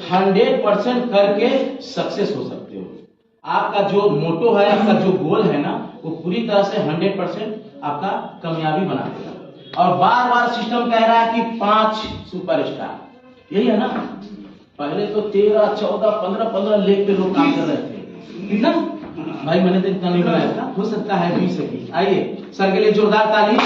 100% करके सक्सेस हो सकते हो। आपका जो मोटो है, आपका जो गोल है ना, वो पूरी तरह से 100% आपका कामयाबी बना देगा। और बार बार सिस्टम कह रहा है कि 5 सुपरस्टार, यही है ना। पहले तो 13, 14, 15 लेख पे लोग काम कर रहे थे, ठीक ना भाई। मैंने तो इतना नहीं बनाया था, हो सकता है 20 से 20। आइए सर के लिए जोरदार ताली।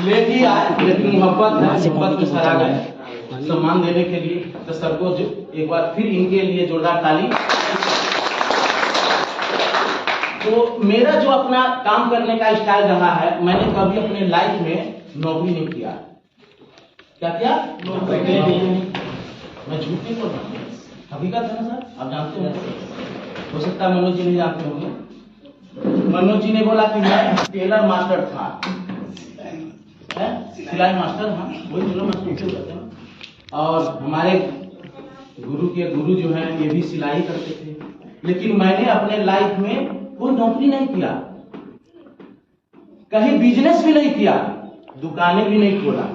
लेडी आए, लेकिन मोहब्बत है, मोहब्बत में सर आ गए सम्मान देने के लिए। तो सर को एक बार फिर इनके लिए जोरदार ताली। तो मेरा जो अपना काम करने का स्टाइल रहा है, मैंने कभी अपने लाइफ में नौकरी नहीं किया। क्या किया? नौकरी नहीं। मैं झूठ नहीं बोल रहा, हकीकत है ना सर, आप जानते हो सकता है मनोज जी नहीं जानते होंगे। मनोज जी ने बोला कि मैं टेलर मास्टर था, सिलाई मास्टर, हाँ वही टेलर मास्टर कहते हैं। और हमारे गुरु जो हैं ये भी सिलाई करते थे। लेकिन मैंने अपने लाइफ में कोई नौकरी नहीं किया, कहीं बिजनेस भी नहीं किया, दुकानें भी नहीं खोला,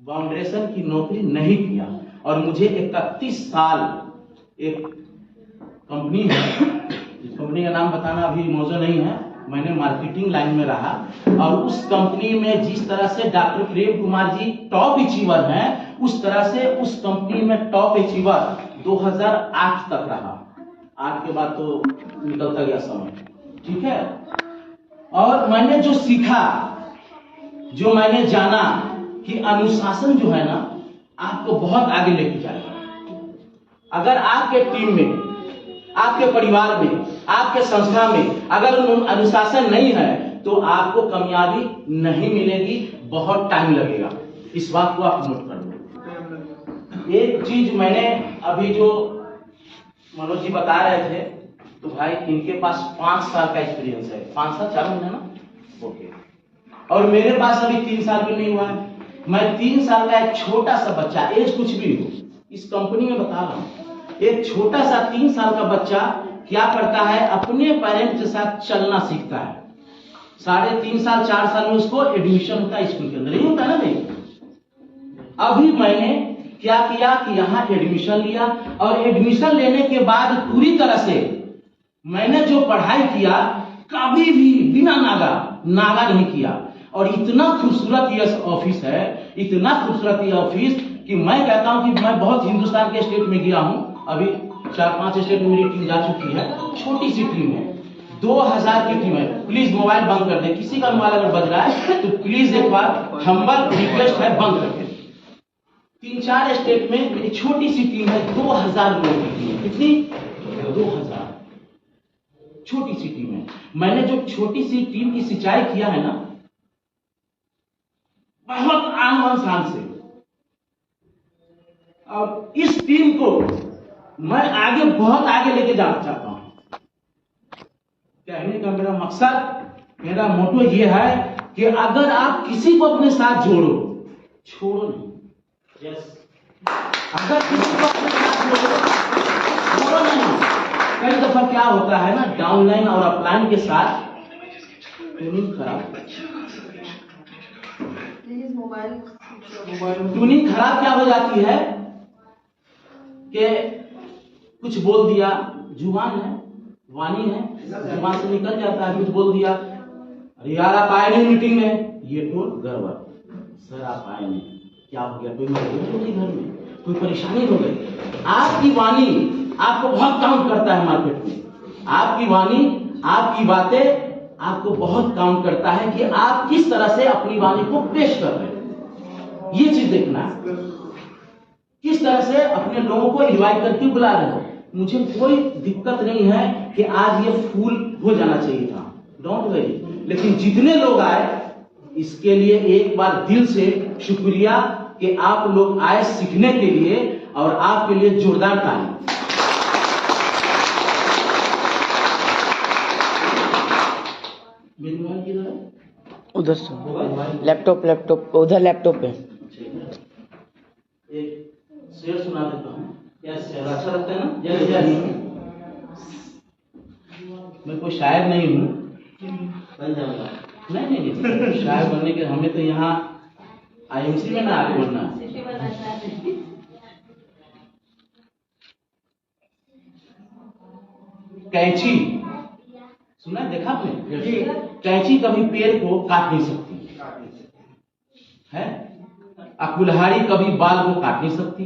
फाउंडेशन की नौकरी नहीं किया। और मुझे 31 साल एक कंपनी है, इस कंपनी का नाम बताना अभी मौजूद नहीं है, मैंने मार्केटिंग लाइन में रहा। और उस कंपनी में जिस तरह से doctor Prem Kumar ji top achiever हैं, उस तरह से उस कंपनी में टॉप अचीवर 2008 तक रहा। 8 के बाद तो निकलता गया समय, ठीक है। और मैंने जो सीखा, जो मैंने जाना कि अनुशासन जो है ना आपको बहुत आगे लेके जाएगा। अगर आपके टीम में, आपके परिवार में, आपके संस्था में अगर अनुशासन नहीं है तो आपको कामयाबी नहीं मिलेगी, बहुत टाइम लगेगा। इस बात को आप नोट कर लो। एक चीज मैंने अभी जो मनोज जी बता रहे थे, तो भाई इनके पास 5 साल का एक्सपीरियंस है, 5 साल 4 महीने ना, ओके। और मेरे पास अभी 3 साल भी नहीं हुआ है। मैं 3 साल का एक छोटा सा बच्चा, एज कुछ भी हो, इस कंपनी में बता रहा हूं, एक छोटा सा 3 साल का बच्चा क्या करता है, अपने पेरेंट्स के साथ चलना सीखता है। 3.5 साल 4 साल में उसको एडमिशन होता है स्कूल के अंदर, नहीं होता ना भाई। अभी मैंने क्या किया कि यहाँ एडमिशन लिया, और एडमिशन लेने के बाद पूरी तरह से मैंने जो पढ़ाई किया कभी भी बिना नागा नहीं किया। और इतना खूबसूरत ये ऑफिस है, इतना खूबसूरत ये ऑफिस कि मैं कहता हूं कि मैं बहुत हिंदुस्तान के स्टेट में गया हूं। अभी 4-5 स्टेट में मेरी टीम जा चुकी है, छोटी सी टीम है, 2000 की टीम है। प्लीज मोबाइल बंद कर दे, किसी का मोबाइल अगर बज रहा है तो प्लीज एक बार हम्बल रिक्वेस्ट है, बंद कर दे। 3-4 स्टेट में मेरी छोटी सी टीम है, 2000 लोगों की टीम है। कितनी? 2000, छोटी सी टीम है। मैंने जो छोटी सी टीम की सिंचाई किया है ना, बहुत आम शान से, और इस टीम को मैं आगे, बहुत आगे लेके जाना चाहता हूं। कहने का मेरा मकसद, मेरा मोटो ये है कि अगर आप किसी को अपने साथ जोड़ो, छोड़ो नहीं। यस, अगर किसी को अपने साथ जोड़ो, छोड़ो नहीं। कई दफा क्या होता है ना, डाउनलाइन और अपलाइन के साथ ट्यूनिंग खराब, ट्यूनिंग खराब क्या हो जाती है कि कुछ बोल दिया, जुबान है, वाणी है, जुबान से निकल जाता है, कुछ बोल दिया, अरे यार आप आए नहीं मीटिंग में, ये टोल गड़बड़, सर आप आए नहीं, क्या हो गया, कोई मजबूरी हो गई घर में, कोई परेशानी हो गई। आपकी वाणी आपको बहुत काउंट करता है मार्केट में। आपकी वाणी, आपकी बातें आपको बहुत काउंट करता है कि आप किस तरह से अपनी वाणी को पेश कर रहे हैं। ये चीज देखना है, किस तरह से अपने लोगों को इनवाइट करके बुला रहे हो। मुझे कोई दिक्कत नहीं है कि आज ये फूल हो जाना चाहिए था, डोंट वरी, लेकिन जितने लोग आए इसके लिए एक बार दिल से शुक्रिया कि आप लोग आए सीखने के लिए, और आपके लिए जोरदार ताली। मेरी मोबाइल किधर है? उधर से लैपटॉप उधर लैपटॉप पे। एक शेर सुना देता हूँ, क्या शेर अच्छा लगता है ना? जय जय। मैं कोई शायर नहीं हूँ, नहीं, शायर बनने के हमें तो यहाँ IMC में ना आगे बढ़ना है। कैंची सुना है, देखा आपने? कैंची कभी पेड़ को काट नहीं सकती है, कुल्हाड़ी कभी बाल को काट नहीं सकती।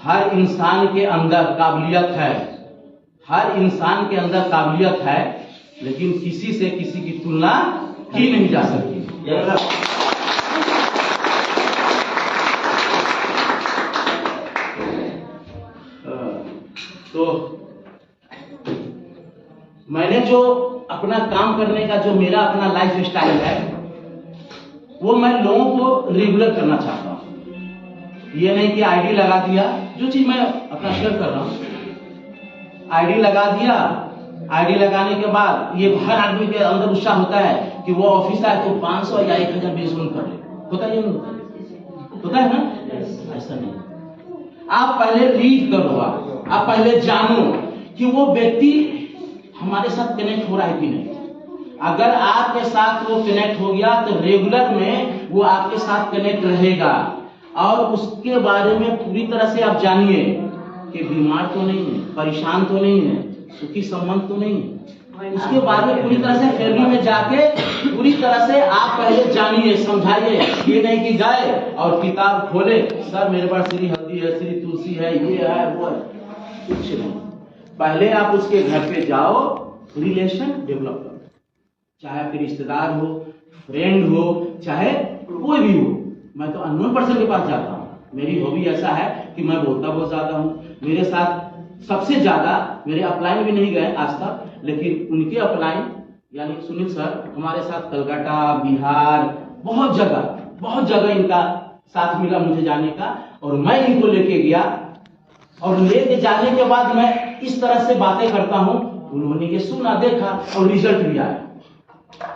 हर इंसान के अंदर काबिलियत है, हर इंसान के अंदर काबिलियत है, लेकिन किसी से किसी की तुलना की नहीं जा सकती। तो मैंने जो अपना काम करने का जो मेरा अपना लाइफ स्टाइल है, वो मैं लोगों को रेगुलर करना चाहता हूँ। ये नहीं कि आईडी लगा दिया, जो चीज मैं अपना शेयर कर रहा हूँ, आईडी लगा दिया, आईडी लगाने के बाद ये हर आदमी के अंदर उत्साह होता है कि वो ऑफिस आए तो 500 या 1000 बेस कर ले, होता है होता है ना? ऐसा नहीं। आप पहले रीड करो, आप पहले जानो कि वो व्यक्ति हमारे साथ कनेक्ट हो रहा है कि नहीं। अगर आपके साथ वो कनेक्ट हो गया तो रेगुलर में वो आपके साथ कनेक्ट रहेगा, और उसके बारे में पूरी तरह से आप जानिए कि बीमार तो नहीं है, परेशान तो नहीं है, सुखी संबंध तो नहीं है। उसके बारे में पूरी तरह से फैमिली में जाके पूरी तरह से आप पहले जानिए, समझाइए। ये नहीं कि जाए और किताब खोले, सर मेरे पास श्री हल्दी है, श्री तुलसी है, ये है वो है, कुछ नहीं। पहले आप उसके घर पे जाओ, रिलेशन डेवलप करो, चाहे आपके रिश्तेदार हो, फ्रेंड हो, चाहे कोई भी हो। मैं तो अननोन पर्सन के पास जाता हूँ। मेरी हॉबी ऐसा है कि मैं बोलता बहुत ज्यादा हूँ। मेरे साथ सबसे ज्यादा मेरे अपलाइन भी नहीं गए आज तक, लेकिन उनके अपलाइन यानी सुनील सर हमारे साथ कलकत्ता, बिहार, बहुत जगह इनका साथ मिला मुझे जाने का, और मैं इनको लेके गया, और लेके जाने के बाद मैं इस तरह से बातें करता हूँ, उन्होंने ये सुना, देखा और रिजल्ट भी आया।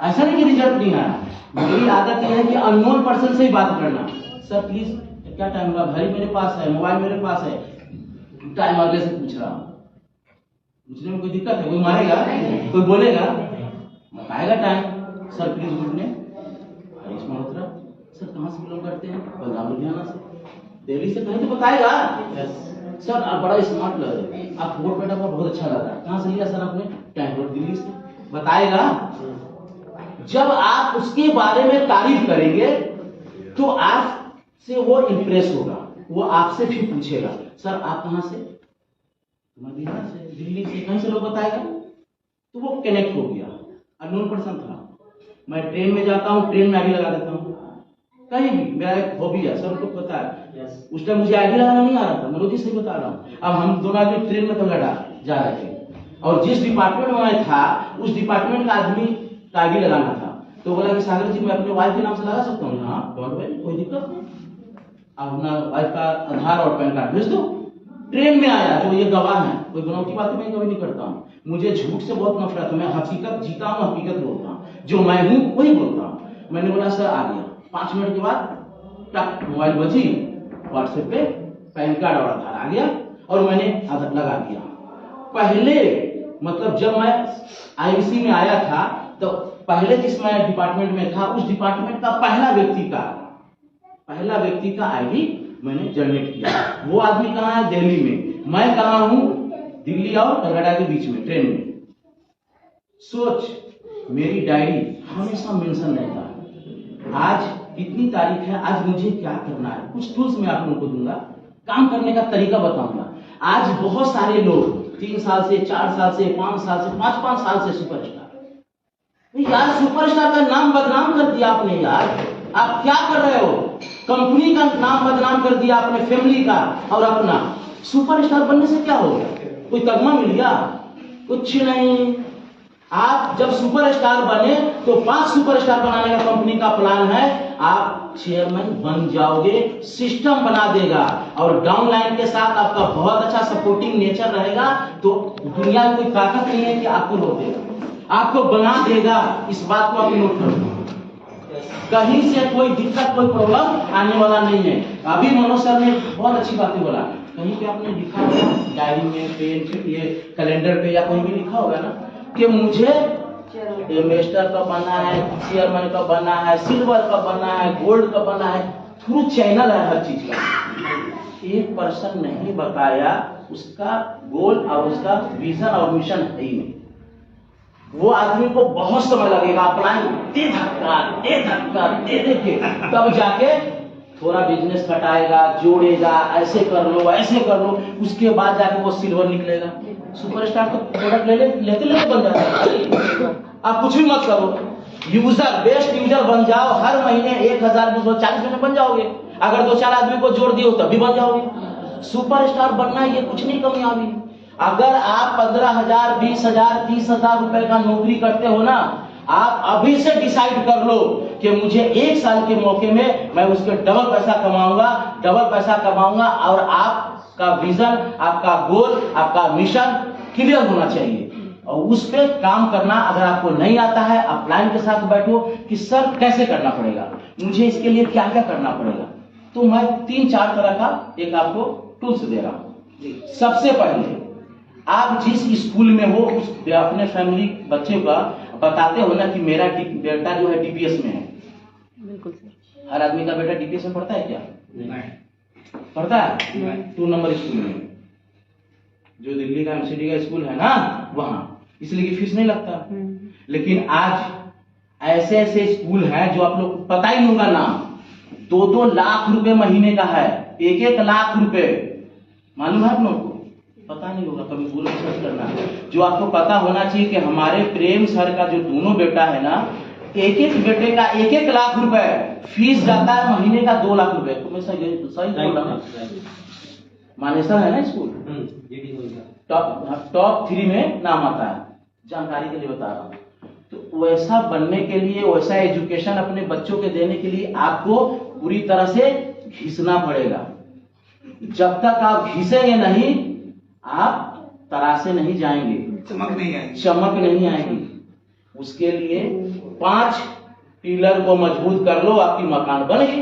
ऐसा नहीं कि रिजल्ट नहीं आया। मेरी आदत यह है कि अननोन पर्सन से ही बात करना। सर प्लीज क्या टाइम हुआ, घड़ी मेरे पास है, मोबाइल मेरे पास है, टाइम अगले से पूछ रहा हूँ। पूछने में कोई दिक्कत है? कोई मारेगा? कोई बोलेगा? बताएगा टाइम। सर प्लीज बोलने हरीश मल्होत्रा सर कहाँ से बिलोंग करते हैं? पंजाब लुधियाना से, दिल्ली से, कहीं तो बताएगा। सर आप बड़ा स्मार्ट लग रहे हैं, आप फोटो पैटर्न बहुत अच्छा लगा, कहाँ से लिया सर आपने? टैंक रोड दिल्ली से, बताएगा। जब आप उसके बारे में तारीफ करेंगे तो आपसे वो इंप्रेस होगा, वो आपसे भी पूछेगा सर आप कहाँ से? मैं बिहार से, दिल्ली से, कहीं से लोग बताएगा, तो वो कनेक्ट हो गया। अननोन पर्सन था। मैं ट्रेन में जाता हूँ, ट्रेन में आईडी लगा देता हूँ, कहीं भी। मेरा एक हॉबी है, सबको पता है। उस टाइम मुझे आईडी लगाना नहीं आ रहा था, मैं रोजी से बता रहा हूँ। अब हम दोनों आदमी ट्रेन में कलकत्ता जा रहे थे, और जिस डिपार्टमेंट में मैं था उस डिपार्टमेंट का आदमी का आईडी लगाना था, तो बोला कि सागर जी मैं अपने वाइफ के नाम से लगा सकता हूँ? हाँ डोंट वरी, कोई दिक्कत नहीं, आप अपना वाइफ का आधार और पैन कार्ड भेज दो। ट्रेन में आया, जो ये गवाह है, कोई बनावटी बातें मैं कभी नहीं करता हूँ। मुझे झूठ से बहुत नफरत है, मैं हकीकत जीता हूँ, हकीकत बोलता हूँ, जो मैं हूँ वही बोलता हूँ। मैंने बोला सर आ गया, 5 मिनट के बाद टक मोबाइल बजी, व्हाट्सएप पे पैन कार्ड और आधार आ गया, और मैंने आधार लगा दिया। पहले मतलब जब मैं आईएमसी में आया था तो पहले जिस मैं डिपार्टमेंट में था उस डिपार्टमेंट का पहला व्यक्ति का आईडी मैंने जनरेट किया। वो आदमी कहाँ है? दिल्ली में, मैं कहाँ हूं? दिल्ली और कलकत्ता के बीच में, ट्रेन में। सोच, मेरी डायरी हमेशा मेंशन रहता। आज कितनी तारीख है, आज मुझे क्या करना है, कुछ टूल्स मैं आप लोगों को दूंगा, काम करने का तरीका बताऊंगा। आज बहुत सारे लोग 3 साल से, 4 साल से, 5 साल से, 5 साल से सुपरस्टार, यार सुपरस्टार का नाम बदनाम कर दिया आपने। यार आप क्या कर रहे हो? कंपनी का नाम बदनाम कर दिया आपने, फैमिली का और अपना। सुपरस्टार बनने से क्या हो गया? कोई तगमा मिल गया? कुछ नहीं। आप जब सुपरस्टार बने तो 5 सुपरस्टार बनाने का कंपनी का प्लान है। आप चेयरमैन बन जाओगे, सिस्टम बना देगा, और डाउनलाइन के साथ आपका बहुत अच्छा सपोर्टिंग नेचर रहेगा, तो दुनिया में कोई ताकत नहीं है कि आपको रोक देगा, आपको बना देगा। इस बात को आप नोट करो, कहीं से कोई दिक्कत, कोई प्रॉब्लम आने वाला नहीं है। अभी मनोज सर ने बहुत अच्छी बातें बोला, कहीं पे आपने लिखा होगा डायरी में, पेन पे, ये कैलेंडर पे या कोई भी लिखा होगा ना कि मुझे इन्वेस्टर का बनना है, चेयरमैन का बनना है, सिल्वर का बनना है, गोल्ड का बनना है। थ्रू चैनल है हर चीज का। 1% नहीं बताया उसका गोल और उसका विजन और मिशन है ही नहीं। वो आदमी को बहुत समय लगेगा अप्लाई दे दे के तब जाके थोड़ा बिजनेस घटाएगा, जोड़ेगा, ऐसे कर लो ऐसे कर लो, उसके बाद जाके वो सिल्वर निकलेगा। सुपरस्टार तो प्रोडक्ट लेते बन जाता है। आप कुछ भी मत करो, यूजर बेस्ट यूजर बन जाओ, हर महीने 1000 240 महीने बन जाओगे। अगर 2-4 आदमी को जोड़ दियो तब भी बन जाओगे। सुपरस्टार बनना ये कुछ नहीं कामयाबी। अगर आप 15,000 20,000 30,000 रुपए का नौकरी करते हो ना, आप अभी से डिसाइड कर लो कि मुझे 1 साल के मौके में मैं उसके डबल पैसा कमाऊंगा और आपका विजन, आपका गोल, आपका मिशन क्लियर होना चाहिए और उस पर काम करना। अगर आपको नहीं आता है, आप प्लान के साथ बैठो कि सर कैसे करना पड़ेगा, मुझे इसके लिए क्या क्या करना पड़ेगा। तो मैं 3-4 तरह का एक आपको टूल्स दे रहा हूं। सबसे पहले आप जिस स्कूल में हो उस अपने फैमिली बच्चे का बताते हो ना कि मेरा बेटा जो है डीपीएस में है। बिल्कुल सर। हर आदमी का बेटा डीपीएस में पढ़ता है क्या? नहीं पढ़ता है। 2 नंबर स्कूल में, जो दिल्ली का एमसीडी का स्कूल है ना, वहां, इसलिए फीस नहीं लगता। लेकिन आज ऐसे ऐसे स्कूल हैं जो आप लोग को पता ही नहीं होगा नाम, 2-2 लाख रुपए महीने का है, 1-1 लाख रुपए। मालूम है आप लोग को? पता नहीं होगा, कभी गूगल सर्च करना। जो आपको पता होना चाहिए कि हमारे प्रेम सर का जो दोनों बेटा है ना, एक बेटे का 1-1 लाख रुपए फीस जाता है, महीने का 2 लाख रुपए। तो मैं सही बोल रहा हूँ? मानेसर है ना स्कूल, टॉप 3 में नाम आता है, जानकारी के लिए बता रहा हूँ। तो वैसा बनने के लिए, वैसा एजुकेशन अपने बच्चों के देने के लिए आपको पूरी तरह से घिसना पड़ेगा। जब तक आप घिसेंगे नहीं, आप तरासे नहीं जाएंगे, चमक नहीं आएगी। उसके लिए 5 पिलर को मजबूत कर लो, आपकी मकान बनेगी।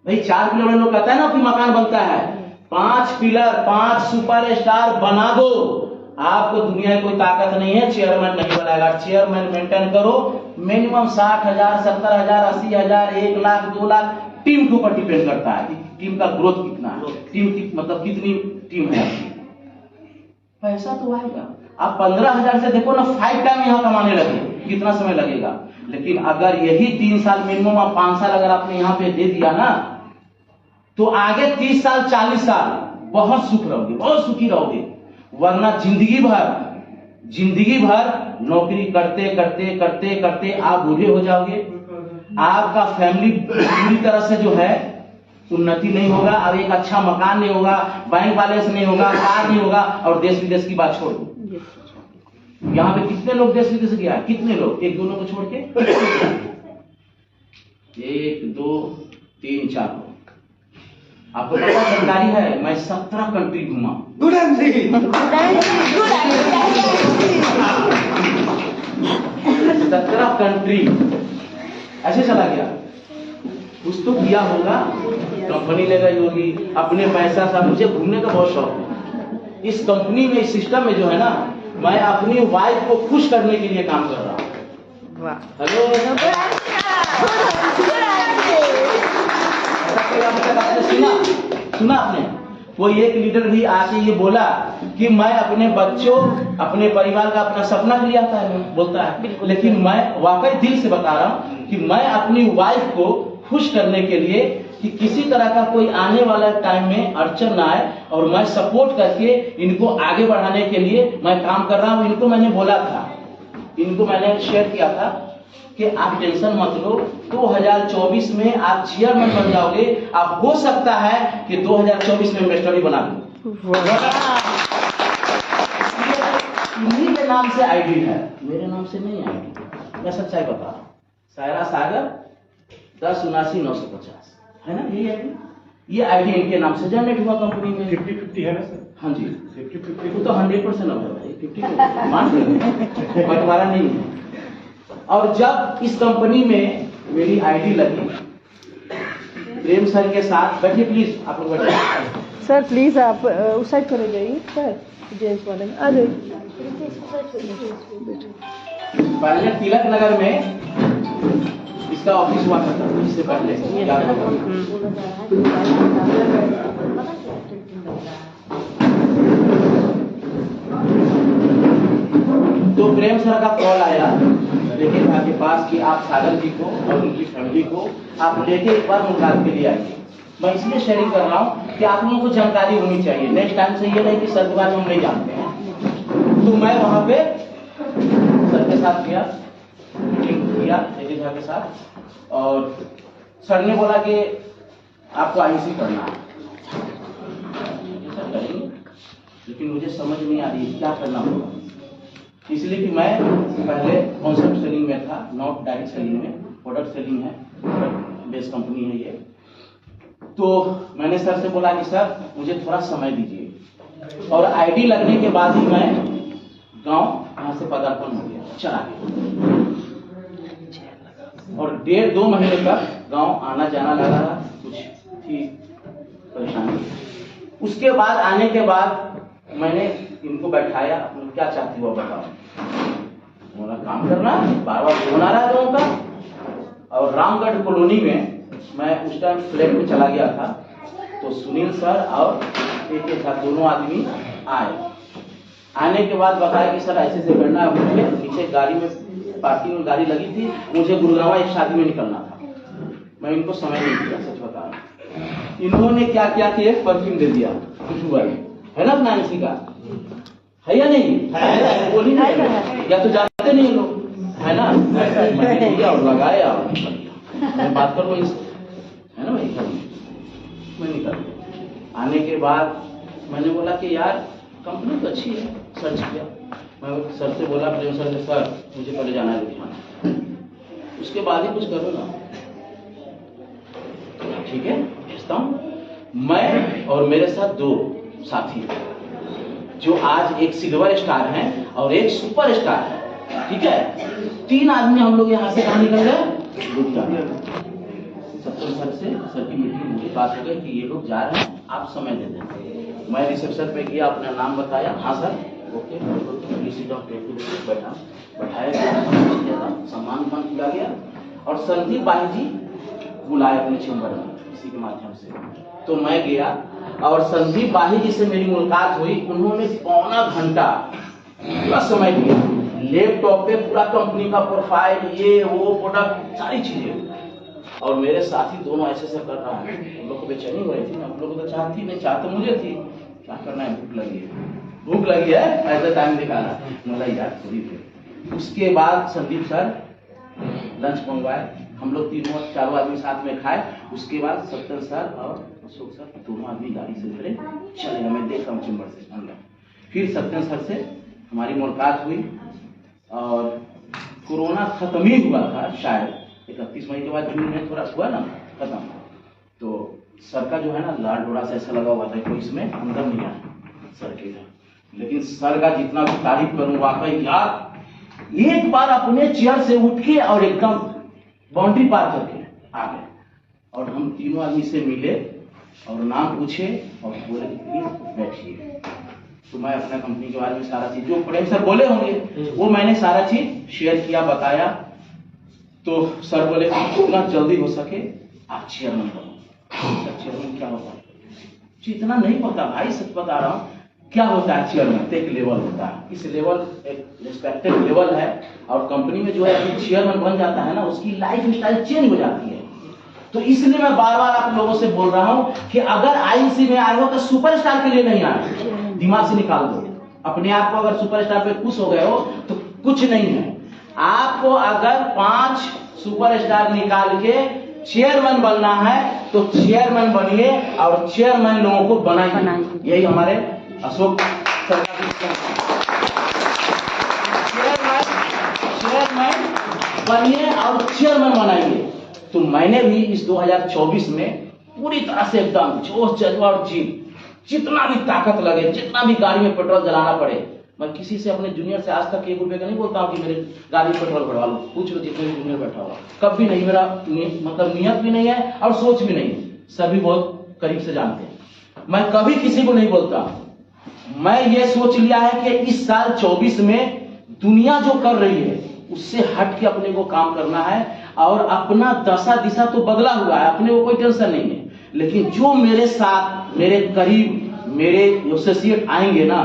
भाई 4 पिलर लोग कहता है ना आपकी मकान बनता है। 5 पिलर, 5 सुपरस्टार बना दो, आपको दुनिया कोई ताकत नहीं है चेयरमैन नहीं बनाएगा। चेयरमैन मेंटेन करो, मिनिमम 60,000 70,000 80,000 1 लाख 2 लाख। टीम के ऊपर डिपेंड करता है कि टीम का ग्रोथ कितना है, टीम की मतलब कितनी टीम है आपकी। पैसा तो आएगा। आप 15,000 से देखो ना 5 टाइम यहाँ कमाने लगे, कितना समय लगेगा। लेकिन अगर यही 3 साल मिनिमम, आप 5 साल अगर आपने यहाँ पे दे दिया ना, तो आगे 30 साल 40 साल बहुत सुख रहोगे, बहुत सुखी रहोगे। वरना जिंदगी भर नौकरी करते आप बूढ़े हो जाओगे। आपका फैमिली पूरी तरह से जो है उन्नति नहीं होगा, अब एक अच्छा मकान नहीं होगा, बैंक बैलेंस नहीं होगा, कार नहीं होगा। और देश विदेश की बात छोड़ दो, यहाँ पे कितने लोग देश विदेश गया? कितने लोग? 1-2 लोग को छोड़ के 1 2 3 4 लोग। आपको पता जानकारी है, मैं 17 कंट्री घूमा। 17 कंट्री ऐसे चला गया। कुछ तो किया होगा, कंपनी लगाई होगी, अपने पैसा था। मुझे घूमने का बहुत शौक है। इस कंपनी में, इस सिस्टम में जो है ना, मैं अपनी वाइफ को खुश करने के लिए काम कर रहा हूँ। हेलो, सुना आपने? कोई एक लीडर भी आके ये बोला कि मैं अपने बच्चों, अपने परिवार का, अपना सपना के लिए आता है, बोलता है। लेकिन मैं वाकई दिल से बता रहा हूँ कि मैं अपनी वाइफ को खुश करने के लिए कि किसी तरह का कोई आने वाला टाइम में अड़चन ना आए, और मैं सपोर्ट करके इनको आगे बढ़ाने के लिए मैं काम कर रहा हूँ। इनको मैंने बोला था, इनको मैंने शेयर किया था कि आप टेंशन मत लो, 2024 में आप चेयरमैन बन जाओगे। आप हो सकता है कि 2024 में इन्वेस्टर भी बना दो। इन्हीं के नाम से आईडी है, मेरे नाम से नहीं आईडी। मैं सच्चाई बता रहा हूँ। सायरा सागर 107950 है ना, यही आईडी। ये आईडी इनके नाम से जनरेट हुआ कंपनी में। 50-50 है ना सर? हाँ जी, 50-50 तो 100% अब है भाई। 50 मान लीजिए, बंटवारा नहीं है। और जब इस कंपनी में मेरी आईडी लगी, प्रेम सर के साथ, बैठिए प्लीज, आप लोग बैठिए। सर प्लीज आप उस साइड चले जाइए सर, जेंट्स वाले में आ जाइए। पहले तिलक नगर में इसका ऑफिस हुआ करता था, इससे पहले। प्रेम सर का कॉल आया लेकिन आपके पास कि आप सागर जी को और उनकी फैमिली को आप लेके एक बार मुलाकात के लिए आइए। मैं इसलिए शेयरिंग कर रहा हूँ कि आप लोगों को जानकारी होनी चाहिए। नेक्स्ट टाइम से ये नहीं कि सर के बारे में हम नहीं जानते हैं। तो मैं वहां पे सर के साथ गया, मीटिंग किया जगह झा के साथ, और सर ने बोला कि आपको आईसी करना है। लेकिन मुझे समझ नहीं आ रही क्या करना होगा, इसलिए कि मैं पहले कॉन्सेप्ट सेलिंग में था, नॉट डायरेक्ट सेलिंग में। प्रोडक्ट सेलिंग है, प्रोडक्ट बेस्ड कंपनी है ये। तो मैंने सर से बोला कि सर मुझे थोड़ा समय दीजिए, और आईडी लगने के बाद ही मैं गांव यहाँ से पदार्पण हो गया, चला गया, और 1.5-2 महीने तक गांव आना जाना लगा रहा, कुछ थी परेशानी। उसके बाद आने के बाद मैंने इनको बैठाया, क्या चाहती हो बताओ। बोला काम करना, बार-बार फोन आ रहा है लोगों का। और रामगढ़ कॉलोनी में मैं उस टाइम फ्लैट में चला गया था, तो सुनील सर और एक था, दोनों आदमी आए। आने के बाद बताया कि सर ऐसे से करना है मुझे, नीचे गाड़ी में पार्किंग में गाड़ी लगी थी, मुझे गुड़गांव एक शादी में निकलना था। मैं इनको समय नहीं दिया, सच बता रहा हूं। इन्होंने क्या किया कि एक परफ्यूम दे दिया, खुशबू है ना नानसी का, है या नहीं? बोली नहीं, या तो जानते नहीं लोग, है ना? मैंने दिया और लगाया और निकल गया। मैं बात करूँ इस, है ना भाई, मैं निकल गया। आने के बाद मैंने बोला कि यार कंपनी तो अच्छी है, सर्च किया। मैं सर से बोला, प्रेम सर से, सर मुझे पहले जाना है लुधियाना, उसके बाद ही कुछ करो ना। ठीक है, भेजता हूँ। मैं और मेरे साथ 2 साथी जो आज एक सिल्वर स्टार हैं और एक सुपर स्टार है, ठीक है। 3 आदमी हम लोग यहाँ से कहाँ निकल गए, लुधियाना। सत्तर सर की मीटिंग हुई, बात हो गई कि ये लोग जा रहे हैं, आप समय दे दें। मैं रिसेप्शन पे गया, अपना नाम बताया, हाँ सर ओके, बैठाया गया, सम्मान किया गया, और संदीप भाई जी बुलाए अपने चैम्बर में इसी के माध्यम से। तो मैं गया और संदीप भाई जी से मेरी मुलाकात हुई। उन्होंने पौना घंटा पूरा समय दिया, लैपटॉप पे पूरा कंपनी का प्रोफाइल, ये वो प्रोडक्ट, सारी चीजें। और मेरे साथी दोनों ऐसे कर रहा है, हम लोग को बेचैनी हो रही थी ना, हम लोग तो चाहती नहीं, चाहते मुझे थी, क्या करना है, भूख लगी है, ऐसा टाइम दिखाना, मतलब यार थोड़ी देर। उसके बाद संदीप सर लंच मंगवाए, हम लोग 3-4 आदमी साथ में खाए। उसके बाद 70 सर और अशोक सर दोनों आदमी गाड़ी से उतरे, चले, मैं देख रहा हूँ चैम्बर से अंदर। फिर 70 सर से हमारी मुलाकात हुई, और कोरोना खत्म ही हुआ था शायद, 31 मई के बाद जून में थोड़ा हुआ ना खत्म। तो सर का जो है ना लाल डोरा से ऐसा लगा हुआ था, कोई इसमें अंदर नहीं आया सर के। लेकिन सर का जितना भी तारीफ करूं, वाकई यार, एक बार अपने चेयर से उठ के और एकदम बाउंड्री पार करके आ गए, और हम तीनों आदमी से मिले और नाम पूछे और बोले प्लीज बैठिए। तो मैं अपना कंपनी के बारे में सारा चीज जो प्रेम सर बोले होंगे वो मैंने सारा चीज शेयर किया, बताया। तो सर बोले जितना जल्दी हो सके आप चेयरमैन बनो। चेयरमैन क्या होता है इतना नहीं पता भाई, सच बता रहा हूँ। क्या होता है चेयरमैन, एक लेवल होता है, इस लेवल एक रिस्पेक्टेड लेवल है, और कंपनी में जो है चेयरमैन बन जाता है ना, उसकी लाइफ स्टाइल चेंज हो जाती है। तो इसलिए मैं बार बार आप लोगों से बोल रहा हूं कि अगर आईसी में आए हो तो सुपरस्टार के लिए नहीं आए, दिमाग से निकाल दो अपने आप को। अगर सुपरस्टार पे खुश हो गए हो तो कुछ नहीं है। आपको अगर 5 सुपरस्टार निकाल के चेयरमैन बनना है तो चेयरमैन बनिए, और चेयरमैन लोगों को बनाइए। यही हमारे अशोक सर का चेयरमैन बनिए और चेयरमैन बनाइए। तो मैंने भी इस 2024 में पूरी तरह से एकदम जोश जज्बा और जितना भी ताकत लगे, जितना भी गाड़ी में पेट्रोल जलाना पड़े, मैं किसी से अपने जूनियर से आज तक 1 रुपए का नहीं बोलता हूँ कि मेरे गाड़ी में पेट्रोल भरवा लो। पूछ लो जितने भी जूनियर बैठा हुआ, कभी नहीं। मेरा मतलब नियत भी नहीं है और सोच भी नहीं है, सभी बहुत करीब से जानते हैं। मैं कभी किसी को नहीं बोलता। मैं ये सोच लिया है कि इस साल 24 में दुनिया जो कर रही है उससे हट के अपने को काम करना है, और अपना दशा दिशा तो बदला हुआ है, अपने को कोई टेंशन नहीं है। लेकिन जो मेरे साथ, मेरे करीब, मेरे एसोसिएट आएंगे ना,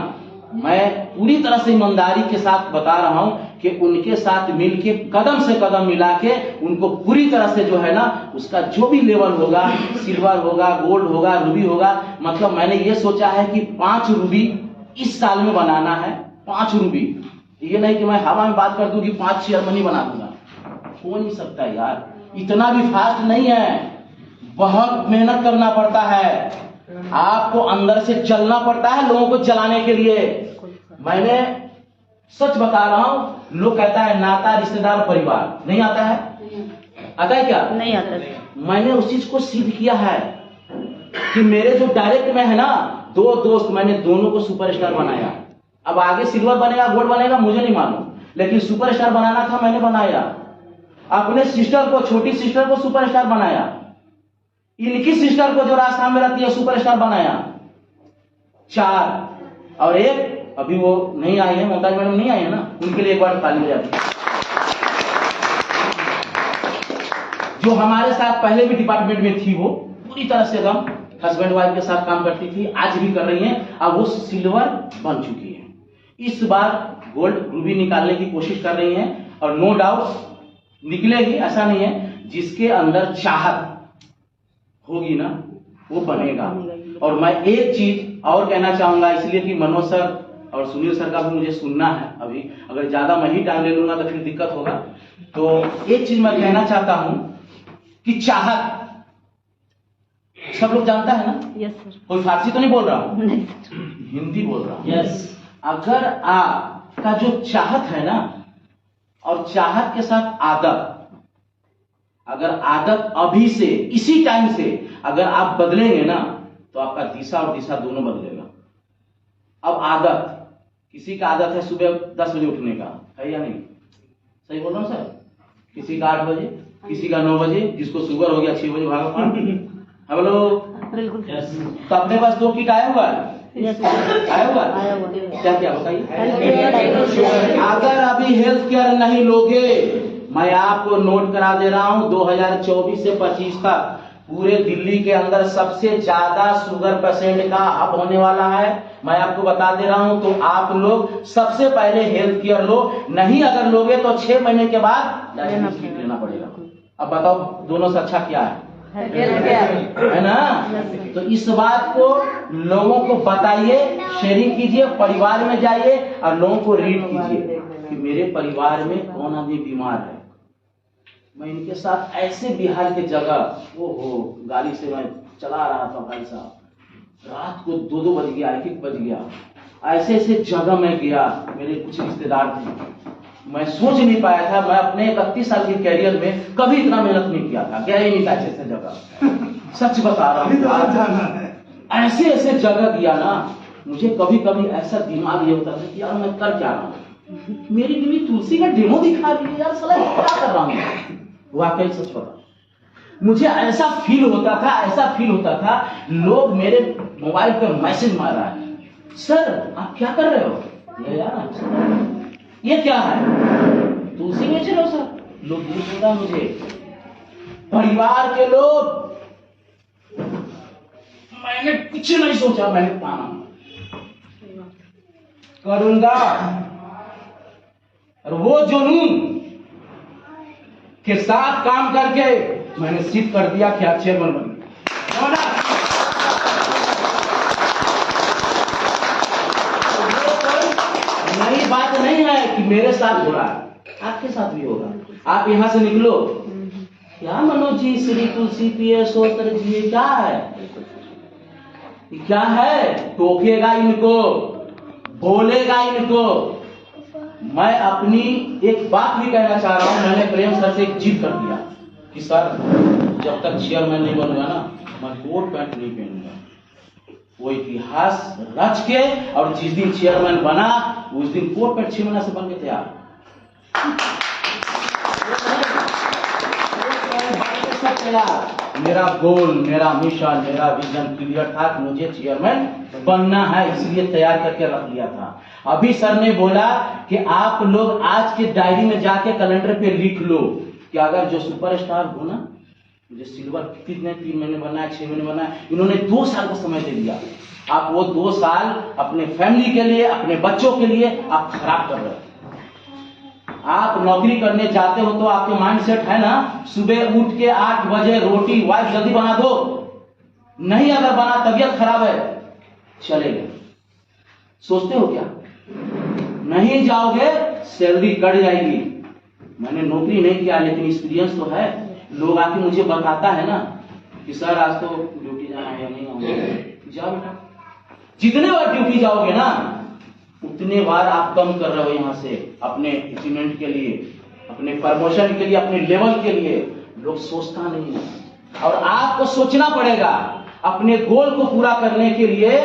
मैं पूरी तरह से ईमानदारी के साथ बता रहा हूं कि उनके साथ मिलके कदम से कदम मिला के उनको पूरी तरह से जो है ना उसका जो भी लेवल होगा, सिल्वर होगा, गोल्ड होगा, रूबी होगा, मतलब मैंने ये सोचा है कि 5 रूबी इस साल में बनाना है। 5 रूबी, ये नहीं कि मैं हवा में बात कर दूं कि 5 चेयरमैन बना दूंगा, हो नहीं सकता यार, इतना भी फास्ट नहीं है, बहुत मेहनत करना पड़ता है, आपको अंदर से जलना पड़ता है लोगों को जलाने के लिए। मैंने सच बता रहा हूं, लोग कहता है नाता, रिश्तेदार, परिवार, नहीं आता है, आता है क्या? नहीं आता। मैंने उस चीज को सिद्ध किया है कि मेरे जो डायरेक्ट में है ना 2 दोस्त, मैंने दोनों को सुपरस्टार बनाया। अब आगे सिल्वर बनेगा, गोल्ड बनेगा, मुझे नहीं मालूम, लेकिन सुपरस्टार बनाना था, मैंने बनाया। अपने सिस्टर को, छोटी सिस्टर को सुपरस्टार बनाया, इनकी सिस्टर को जो राजस्थान में रहती है सुपरस्टार बनाया। 4 और 1 अभी वो नहीं आई है, मुमताज मैडम नहीं आई है ना, उनके लिए एक बार ताली बजाती है। जो हमारे साथ पहले भी डिपार्टमेंट में थी, वो पूरी तरह से एकदम हस्बैंड वाइफ के साथ काम करती थी, आज भी कर रही हैं। अब वो सिल्वर बन चुकी है, इस बार गोल्ड रूबी निकालने की कोशिश कर रही हैं और नो डाउट निकलेगी, ऐसा नहीं है। जिसके अंदर चाहत होगी ना वो बनेगा। और मैं एक चीज और कहना चाहूंगा, इसलिए कि मनोज सर और सुनील सर का भी मुझे सुनना है अभी, अगर ज्यादा मैं ही टाइम ले लूंगा तो फिर दिक्कत होगा। तो एक चीज मैं कहना चाहता हूं कि चाहत सब लोग जानता है ना? Yes sir. कोई फारसी तो नहीं बोल रहा हूं, नहीं सर। हिंदी बोल रहा हूं। यस, अगर आपका जो चाहत है ना और चाहत के साथ आदत, अगर आदत अभी से इसी टाइम से अगर आप बदलेंगे ना तो आपका दिशा और दिशा दोनों बदलेगा। अब आदत, किसी का आदत है सुबह 10 बजे उठने का, है या नहीं? सही बोल रहा हूं सर? किसी का 8 बजे, किसी का 9 बजे, जिसको शुगर हो गया 6 बजे भागा। हेलो, बिल्कुल। तो अपने पास 2 किट आया हुआ है? यस आया हुआ है? आया हुआ। क्या क्या बताइए। हेल्थ अगर अभी हेल्थ केयर नहीं लोगे, मैं आपको नोट करा दे रहा हूं 2024 से 25 तक पूरे दिल्ली के अंदर सबसे ज्यादा शुगर पेशेंट का हब होने वाला है। मैं आपको बता दे रहा हूं, तो आप लोग सबसे पहले हेल्थ केयर लो, नहीं अगर लोगे तो 6 महीने के बाद डायलिसिस किट लेना पड़ेगा। अब बताओ दोनों से अच्छा क्या है? है ना? तो इस बात को लोगों को बताइए, शेयरिंग कीजिए, परिवार में जाइए और लोगों को रीड कीजिए कि मेरे परिवार में कौन आदमी बीमार है। मैं इनके साथ ऐसे बिहार के जगह, ओहो, गाड़ी से मैं चला रहा था भाई साहब, रात को 2-2 बज गया, 1-1 बज गया, ऐसे ऐसे जगह में गया। मेरे कुछ रिश्तेदार थे, मैं सोच नहीं पाया था, मैं अपने 31 साल के कैरियर में कभी इतना मेहनत नहीं किया था, गया ही नहीं था ऐसे जगह। सच बता रहा हूँ, ऐसे ऐसे जगह गया ना, मुझे कभी कभी ऐसा दिमाग ये होता था कि यार मैं कर क्या रहा हूँ, मेरी बीवी तुलसी का डेमो दिखा रही है यार, साला क्या कर रहा हूँ। वाकई सच बता, मुझे ऐसा फील होता था, ऐसा फील होता था, लोग मेरे मोबाइल पे मैसेज मार रहा है, सर आप क्या कर रहे हो? यार ये क्या है? तुलसी बेच रहे हो सर? लोग ये बोला मुझे, परिवार के लोग, मैंने कुछ नहीं सोचा, मैंने काम करूंगा। और वो जुनून के साथ काम करके मैंने सिद्ध कर दिया कि आप चेयरमैन बन गए। नई बात नहीं है कि मेरे साथ हो रहा है, आपके साथ भी होगा। आप यहां से निकलो, क्या मनोज जी, श्री तुलसी पिए सोत्र जी, क्या है? क्या है? टोकेगा इनको, बोलेगा इनको। मैं अपनी एक बात भी कहना चाह रहा हूं, मैंने प्रेम सर से एक जिद कर दिया कि सर जब तक चेयरमैन नहीं बनूंगा ना, मैं कोट पैंट नहीं पहनूंगा। वो इतिहास रच के, और जिस दिन चेयरमैन बना उस दिन कोट पैंट 6 महीना से बन के तैयार। मेरा गोल, मेरा मिशन, मेरा विजन क्लियर था कि मुझे चेयरमैन बनना है, इसलिए तैयार करके रख लिया था। अभी सर ने बोला कि आप लोग आज के डायरी में जाके कैलेंडर पे लिख लो कि अगर जो सुपरस्टार हो ना, मुझे सिल्वर कितने 3 महीने बनना है, 6 महीने बनना है। इन्होंने 2 साल का समय दे दिया। आप वो 2 साल अपने फैमिली के लिए, अपने बच्चों के लिए आप खराब कर रहे हो। आप नौकरी करने जाते हो तो आपके माइंड सेट है ना, सुबह उठ के 8 बजे रोटी वाइफ जल्दी बना दो, नहीं अगर बना तबीयत खराब है चलेगा, सोचते हो क्या? नहीं जाओगे सैलरी कट जाएगी। मैंने नौकरी नहीं किया लेकिन एक्सपीरियंस तो है, लोग आके मुझे बताता है ना कि सर आज तो ड्यूटी जाना है या नहीं आऊंगा, जाओ बेटा। जितने बार ड्यूटी जाओगे ना उतने बार आप कम कर रहे हो यहाँ से अपने अचीवमेंट के लिए, अपने प्रमोशन के लिए, अपने लेवल के लिए। लोग सोचता नहीं है और आपको सोचना पड़ेगा अपने गोल को पूरा करने के लिए,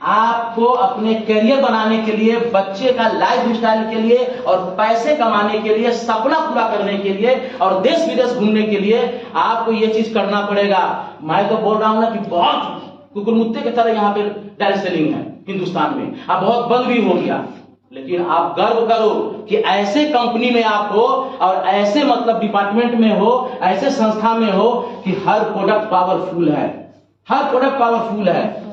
आपको अपने करियर बनाने के लिए, बच्चे का लाइफ स्टाइल के लिए और पैसे कमाने के लिए, सपना पूरा करने के लिए और देश विदेश घूमने के लिए आपको ये चीज करना पड़ेगा। मैं तो बोल रहा हूं ना कि बहुत कुकुरमुत्ते की तरह यहाँ पे डायरेक्ट सेलिंग है हिंदुस्तान में, अब बहुत बंद भी हो गया, लेकिन आप गर्व करो कि ऐसे कंपनी में आप हो और ऐसे मतलब डिपार्टमेंट में हो, ऐसे संस्था में हो कि हर प्रोडक्ट पावरफुल है, हर प्रोडक्ट पावरफुल है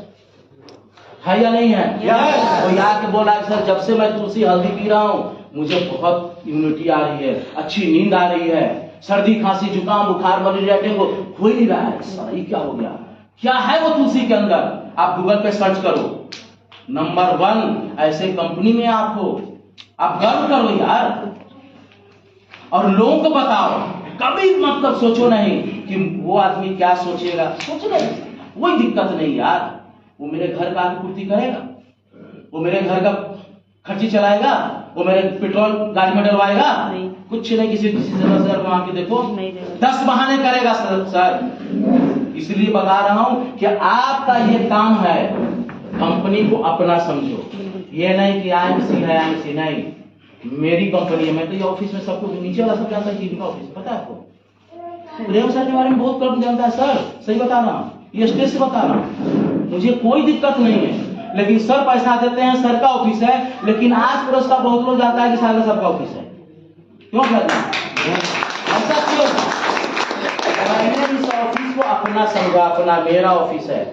या नहीं है? तो यार के बोला सर जब से मैं तुलसी हल्दी पी रहा हूं मुझे बहुत इम्यूनिटी आ रही है, अच्छी नींद आ रही है, सर्दी खांसी जुकाम बुखार मलेरिया डेंगू हो ही नहीं रहा है। सर ये क्या हो गया? क्या है वो तुलसी के अंदर? आप गूगल पे सर्च करो, नंबर 1 ऐसे कंपनी में आप हो, आप गर्व करो यार और लोगों को बताओ। कभी मतलब सोचो नहीं कि वो आदमी क्या सोचेगा, सोच नहीं, कोई दिक्कत नहीं यार। वो मेरे घर का पूर्ति करेगा, वो मेरे घर का खर्ची चलाएगा, वो मेरे पेट्रोल गाड़ी में डलवाएगा, कुछ नहीं। किसी से 10,000 मांग के देखो 10 बहाने करेगा सर। इसलिए बता रहा हूं कि आपका ये काम है कंपनी को अपना समझो, ये नहीं कि आईएमसी है आईएमसी नहीं, मेरी कंपनी है। मैं तो ये ऑफिस में सबको नीचे वाला सब जानता है, जीवी का ऑफिस पता है आपको? प्रेम सर के बारे में बहुत कम जानता है सर, सही बता रहा हूं, ये स्टेज से बता रहा हूं, मुझे कोई दिक्कत नहीं है। लेकिन सर पैसा देते हैं, सर का ऑफिस है, लेकिन आज पुरुष का बहुत लोग जानता है कि सारा सबका ऑफिस है। क्यों कहते हैं ऐसा? क्यों? मैंने इस ऑफिस को अपना समझा, अपना मेरा ऑफिस है।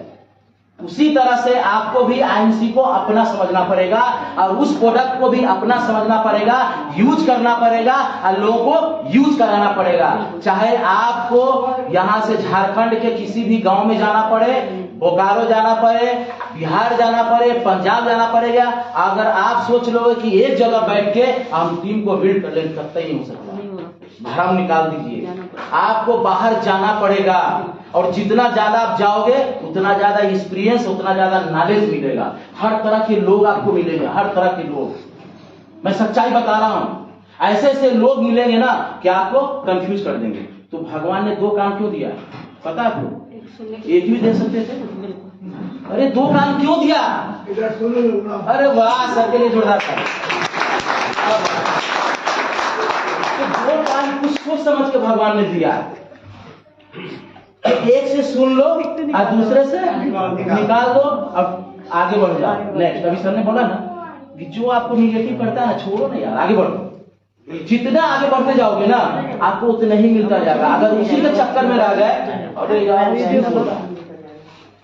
उसी तरह से आपको भी आईएमसी को अपना समझना पड़ेगा और उस प्रोडक्ट को भी अपना समझना पड़ेगा, यूज करना पड़ेगा और लोगों को यूज कराना पड़ेगा। चाहे आपको यहां से झारखंड के किसी भी गांव में जाना पड़े, बोकारो जाना पड़े, बिहार जाना पड़े, पंजाब जाना पड़ेगा, अगर आप सोच लो कि एक जगह बैठ के हम टीम को बिल्ड कर लेंगे, कतई नहीं हो सकता। भ्रम निकाल दीजिए, आपको बाहर जाना पड़ेगा और जितना ज्यादा आप जाओगे उतना ज्यादा एक्सपीरियंस, उतना ज्यादा नॉलेज मिलेगा। हर तरह के लोग आपको मिलेंगे, हर तरह के लोग, मैं सच्चाई बता रहा हूं। ऐसे ऐसे लोग मिलेंगे ना कि आपको कंफ्यूज कर देंगे। तो भगवान ने 2 कान क्यों दिया पता है आपको? एक भी दे सकते थे, अरे 2 कान क्यों दिया? अरे वाह, सबके लिए जोरदार था। 2 कान कुछ सोच समझ के भगवान ने दिया। एक से सुन लो और दूसरे से निकाल दो, अब आगे बढ़ जाओ। नेक्स्ट, अभी सर ने बोला ना कि जो आपको निगेटिव करता है छोड़ो ना यार, आगे बढ़ो। जितना आगे बढ़ते जाओगे ना आपको उतना ही मिलता जाएगा। अगर उसी के चक्कर में रह गए, अरे यार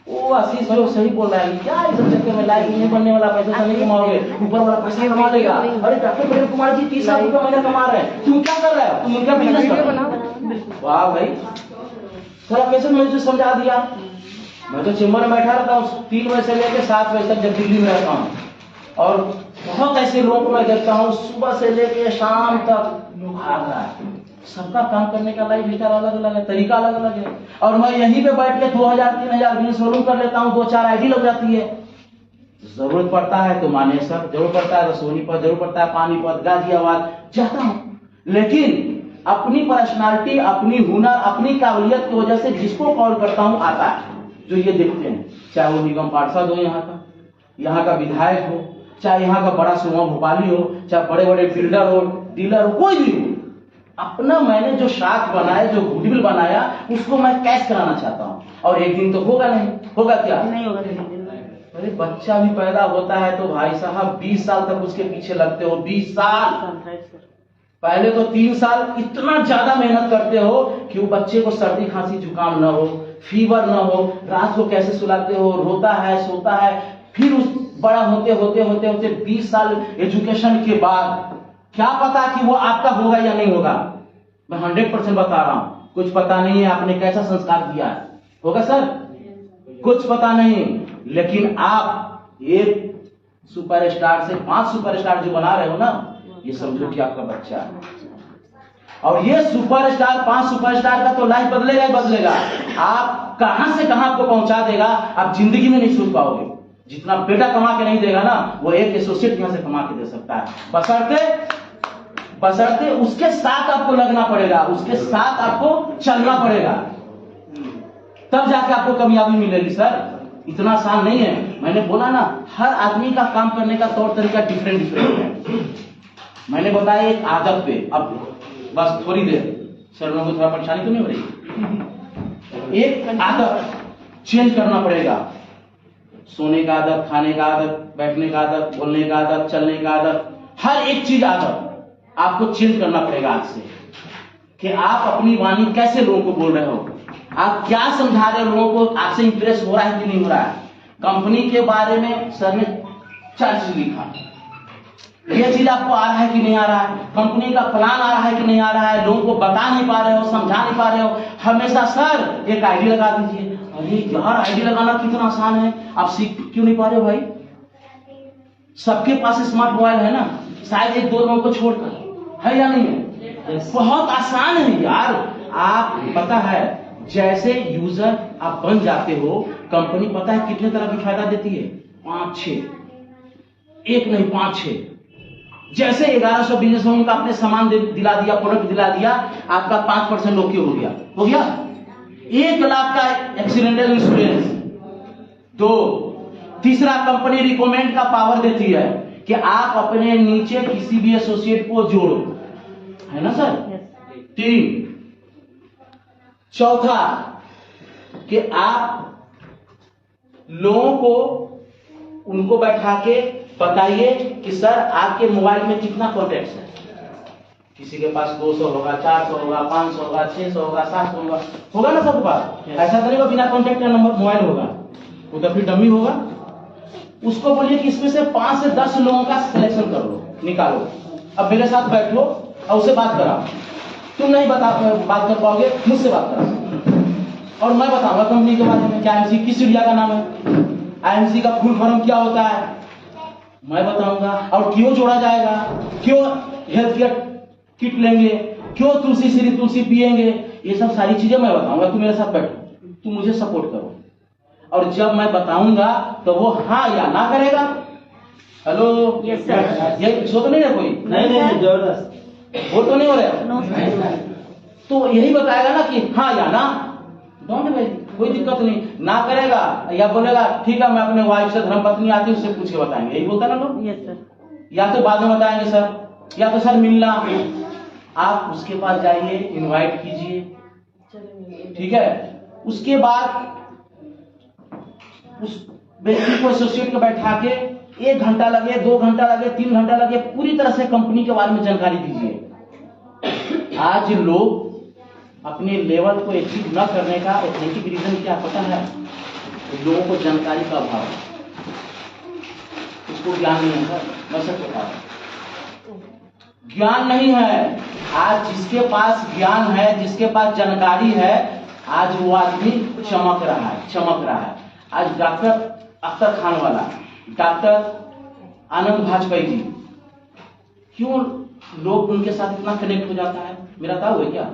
वो आशीष भाई सही बोल रहा है, क्या इस चक्कर में लाइफ नहीं बनने वाला, पैसा नहीं कमाओगे, ऊपर वाला पैसा कमा लेगा। अरे डॉक्टर प्रेम कुमार जी 30 लाख रुपया महीना कमा रहे हैं, तुम क्या कर रहे हो? तुम उनका बिजनेस कर रहे हो। वाह भाई, थोड़ा कैसे मुझे तो समझा दिया। मैं तो चेम्बर में बैठा रहता हूँ 3 बजे से लेकर 7 बजे तक, जब दिल्ली में रहता हूँ, और बहुत ऐसे लोगों को मैं देखता हूँ सुबह से लेकर शाम तक भाग रहा है। सबका काम करने का लाइफ स्टाइल अलग अलग है, तरीका अलग अलग है। और मैं यहीं पे बैठ के 2000-3000 बिजनेस रोल कर लेता हूँ, 2-4 आईडी लग जाती है। जरूरत पड़ता है तो मानेसर, जरूरत पड़ता है तो सोनीपत, जरूरत पड़ता है पानीपत, गाजियाबाद जाता हूँ। लेकिन अपनी पर्सनालिटी, अपनी हुनर, अपनी काबिलियत की वजह से जिसको कॉल करता हूँ आता है। जो ये देखते हैं, चाहे वो निगम पार्षद हो, यहाँ का विधायक हो, चाहे यहाँ का बड़ा सुमा भोपाली हो, चाहे बड़े बड़े बिल्डर हो, डीलर हो, कोई भी हो, अपना मैंने जो साख बनाया, जो गुडविल बनाया, उसको मैं कैश कराना चाहता हूँ। और एक दिन तो होगा नहीं, होगा क्या? नहीं होगा। अरे बच्चा भी पैदा होता है तो भाई साहब 20 साल तक उसके पीछे लगते हो। 20 साल, पहले तो 3 साल इतना ज्यादा मेहनत करते हो कि वो बच्चे को सर्दी खांसी जुकाम न हो, फीवर न हो, रात को कैसे सुलाते हो, रोता है सोता है। फिर उस बड़ा होते होते 20 साल एजुकेशन के बाद क्या पता कि वो आपका होगा या नहीं होगा। मैं 100% बता रहा हूं, कुछ पता नहीं है आपने कैसा संस्कार दिया है, होगा सर, कुछ पता नहीं। लेकिन आप एक सुपरस्टार से 5 सुपरस्टार जो बना रहे हो ना, ये समझो कि आपका बच्चा है। और ये सुपरस्टार 5 सुपरस्टार का तो लाइफ बदलेगा ही बदलेगा। आप कहां से कहां आपको पहुंचा देगा, आप जिंदगी में नहीं सोच पाओगे। जितना बेटा कमा के नहीं देगा ना, वो एक एसोसिएट यहां से कमा के दे सकता है। बशर्ते उसके साथ आपको लगना पड़ेगा, उसके साथ आपको चलना पड़ेगा, तब जाके आपको कामयाबी मिलेगी सर। इतना आसान नहीं है। मैंने बोला ना, हर आदमी का काम करने का तौर तरीका डिफरेंट है। मैंने बताया एक आदत पे, अब बस थोड़ी देर, सर लोगों को थोड़ा परेशानी तो नहीं हो रही, एक आदत चेंज करना पड़ेगा। सोने का आदत, खाने का आदत, बैठने का आदत, बोलने का आदत, चलने का आदत, हर एक चीज आदत आपको चेंज करना पड़ेगा आज से, कि आप अपनी वाणी कैसे लोगों को बोल रहे हो, आप क्या समझा रहे हो लोगों को, आपसे इंप्रेस हो रहा है कि नहीं हो रहा है। कंपनी के बारे में सर ने 4 चीज लिखा, ये चीज आपको आ रहा है कि नहीं आ रहा है, कंपनी का प्लान आ रहा है कि नहीं आ रहा है, लोगों को बता नहीं पा रहे हो, समझा नहीं पा रहे हो। हमेशा सर एक आईडी लगा दीजिए। अरे यार, आईडी लगाना कितना आसान है, आप सीख क्यों नहीं पा रहे हो भाई? सबके पास स्मार्ट मोबाइल है ना, शायद 1-2 लोगों को छोड़कर, है या नहीं है? बहुत आसान है यार। आप पता है, जैसे यूजर आप बन जाते हो, कंपनी पता है कितने तरह की फायदा देती है, 5-6, एक नहीं 5-6। जैसे 1100 बिजनेस होम का आपने सामान दिला दिया, प्रोडक्ट दिला दिया, आपका 5% ओके हो गया। 1 लाख का एक्सीडेंटल इंश्योरेंस। 2, तीसरा, कंपनी रिकमेंड का पावर देती है कि आप अपने नीचे किसी भी एसोसिएट को जोड़ो, है ना सर? 3, चौथा, कि आप लोगों को उनको बैठा के बताइए कि सर आपके मोबाइल में कितना कॉन्टैक्ट है। किसी के पास 200 होगा, 400 होगा, 500 होगा, 600 होगा, 700 होगा ना सबके पास। ऐसा करेगा बिना कॉन्टैक्ट का नंबर मोबाइल होगा, वो तो फिर डमी होगा। उसको बोलिए कि इसमें से 5 से 10 लोगों का सिलेक्शन कर लो, निकालो। अब मेरे साथ बैठो और उससे बात कराओ। तुम नहीं बात कर पाओगे, मुझसे बात कराओ और मैं बताऊंगा कंपनी के बारे में। क्या IMC किस चिड़िया का नाम है, IMC का फुल फॉर्म क्या होता है, मैं बताऊंगा। और क्यों जोड़ा जाएगा, क्यों हेल्थ केयर किट लेंगे, क्यों तुलसी श्री तुलसी पिएंगे, ये सब सारी चीजें मैं बताऊंगा। तुम मेरे साथ बैठो, तुम मुझे सपोर्ट करो, और जब मैं बताऊंगा तो वो हाँ या ना करेगा। Hello, yes sir. ये सो तो नहीं है कोई? नहीं, जबरदस्त वो तो नहीं हो रहा। तो यही बताएगा ना कि हाँ या ना, डोंट वरी, कोई दिक्कत नहीं। ना करेगा या बोलेगा ठीक है मैं अपने वाइफ से, धर्मपत्नी आती है उससे पूछ के बताएंगे, यही बोलता ना लोग। Yes sir. या तो बाद में बताएंगे सर, या तो सर मिलना, आप उसके पास जाइए, इनवाइट कीजिए, ठीक है। उसके बाद उस व्यक्ति को एसोसिएट को बैठा के 1 घंटा लगे, 2 घंटा लगे, 3 घंटा लगे, पूरी तरह से कंपनी के बारे में जानकारी दीजिए। आज लोग अपने लेवल को अचीव न करने का एक रीजन क्या पता है? लोगों को जानकारी का अभाव, उसको ज्ञान नहीं है सर, मैं सच बता रहा हूं, ज्ञान नहीं है। आज जिसके पास ज्ञान है, जिसके पास जानकारी है, आज वो आदमी चमक रहा है। आज डॉक्टर अख्तर खान वाला, डॉक्टर आनंद वाजपेयी जी, क्यों लोग उनके साथ इतना कनेक्ट हो जाता है? मेरा ताऊ है क्या?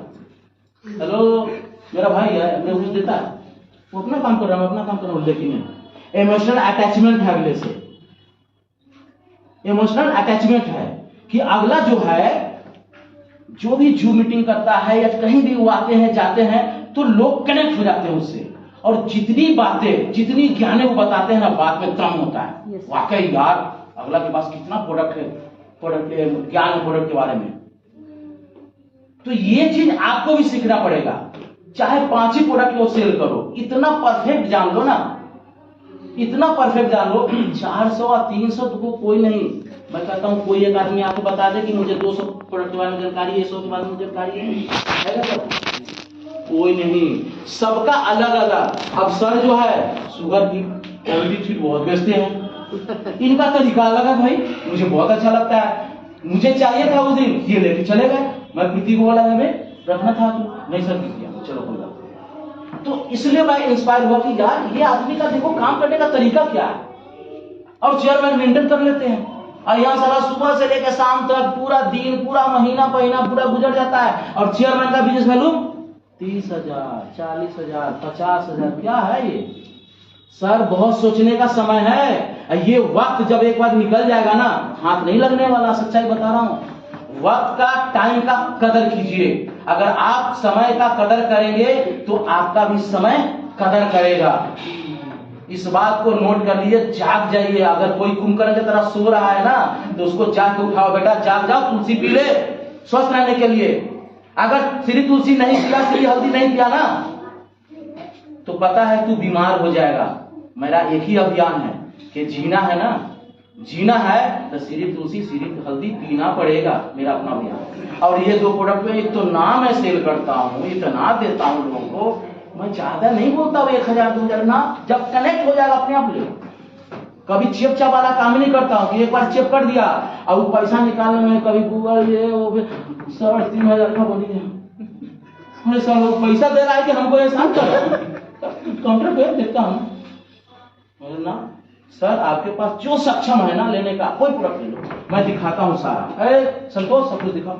हेलो, मेरा भाई है, मैं कुछ देता है, वो अपना काम कर रहा है, मैं अपना काम कर रहा हूं, लेकिन इमोशनल अटैचमेंट है अगले से। इमोशनल अटैचमेंट है कि अगला जो है, जो भी जूम मीटिंग करता है या कहीं भी वो आते हैं जाते हैं, तो लोग कनेक्ट हो जाते हैं उससे। और जितनी बातें, जितनी ज्ञान वो बताते हैं ना, बात में दम होता है। वाकई यार, अगला के पास कितना प्रोडक्ट है, ज्ञान है प्रोडक्ट के बारे में। तो ये चीज आपको भी सीखना पड़ेगा। चाहे 5 ही प्रोडक्ट को सेल करो, इतना परफेक्ट जान लो ना, इतना परफेक्ट जान लो। 400 और 300 तो कोई नहीं। मैं कहता हूं कोई एक आदमी आपको बता दे कि मुझे 200 प्रोडक्ट के बारे में जानकारी है, 100 के बारे में जानकारी है ना सर? कोई नहीं, सबका अलग अलग। अब सर जो है शुगर की क्वालिटी बहुत बेचते हैं, इनका तरीका अलग है भाई, मुझे बहुत अच्छा लगता है। मुझे चाहिए था उस दिन, ये लेके चले गए। मैं प्रीति को बोला हमें रखना था तो नहीं सर किया, चलो कोई बात नहीं। तो इसलिए मैं इंस्पायर हुआ कि यार ये आदमी का देखो काम करने का तरीका क्या है, और चेयरमैन मेंटेन कर लेते हैं। और यहाँ सारा सुबह से लेकर शाम तक पूरा दिन, पूरा महीना पूरा गुजर जाता है, और चेयरमैन का बिजनेस वैल्यू 30,000, 40,000, 50,000, क्या है ये सर? बहुत सोचने का समय है। ये वक्त जब एक बार निकल जाएगा ना, हाथ नहीं लगने वाला, सच्चाई बता रहा हूं। वक्त का, टाइम का कदर कीजिए। अगर आप समय का कदर करेंगे तो आपका भी समय कदर करेगा। इस बात को नोट कर लीजिए, जाग जाइए। अगर कोई कुंभकर्ण की तरह सो रहा है ना, तो उसको जाग के उठाओ, बेटा जाग जाओ, तुलसी पी ले स्वस्थ रहने के लिए। अगर श्री तुलसी नहीं पिया, श्री हल्दी नहीं पिया ना, तो पता है तू बीमार हो जाएगा। मेरा एक ही अभियान है कि जीना है ना, जीना है तो श्री तुलसी श्री हल्दी पीना पड़ेगा, मेरा अपना अभियान। और ये दो प्रोडक्ट में एक तो नाम मैं सेल करता हूँ, इतना देता हूँ लोगों को, मैं ज्यादा नहीं बोलता हूँ, 1,000 2,000 ना, जब कनेक्ट हो जाएगा अपने आप ले। कभी चेप चाप वाला काम नहीं करता हूँ कि एक बार चेप कर दिया और वो पैसा निकालने में कभी गूगल ये वो 3,500 का बनी है। सर वो पैसा दे रहा है कि हमको एहसान कर, काउंटर पे देता हूँ ना सर, आपके पास जो सक्षम है ना लेने का, कोई प्रोडक्ट ले लो, मैं दिखाता हूँ सारा। संतोष सब कुछ दिखाओ,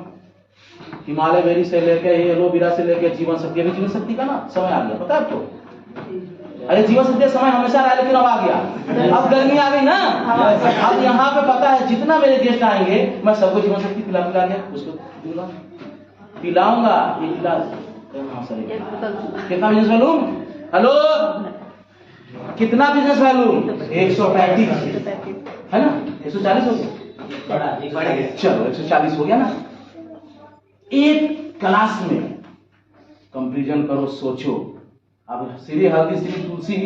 हिमालय बेरी से लेके एलोवेरा से लेके जीवन शक्ति। अभी जीवन शक्ति का ना समय आ गया, पता है आपको? अरे जीवन शक्ति समय हमेशा रहा, लेकिन अब आ गया, अब गर्मी आ गई ना। अब यहाँ पे पता है जितना मेरे गेस्ट आएंगे मैं सबको जीवन शक्ति पिला के उसको दूंगा, पिलाऊंगा। एक गिलास कितना बिजनेस वैल्यू? हेलो, कितना बिजनेस वैल्यू? 135 है ना, 140 हो गया, चलो 140 हो गया ना। एक क्लास में कंपैरिजन करो, सोचो। अब श्री हल्दी श्री तुलसी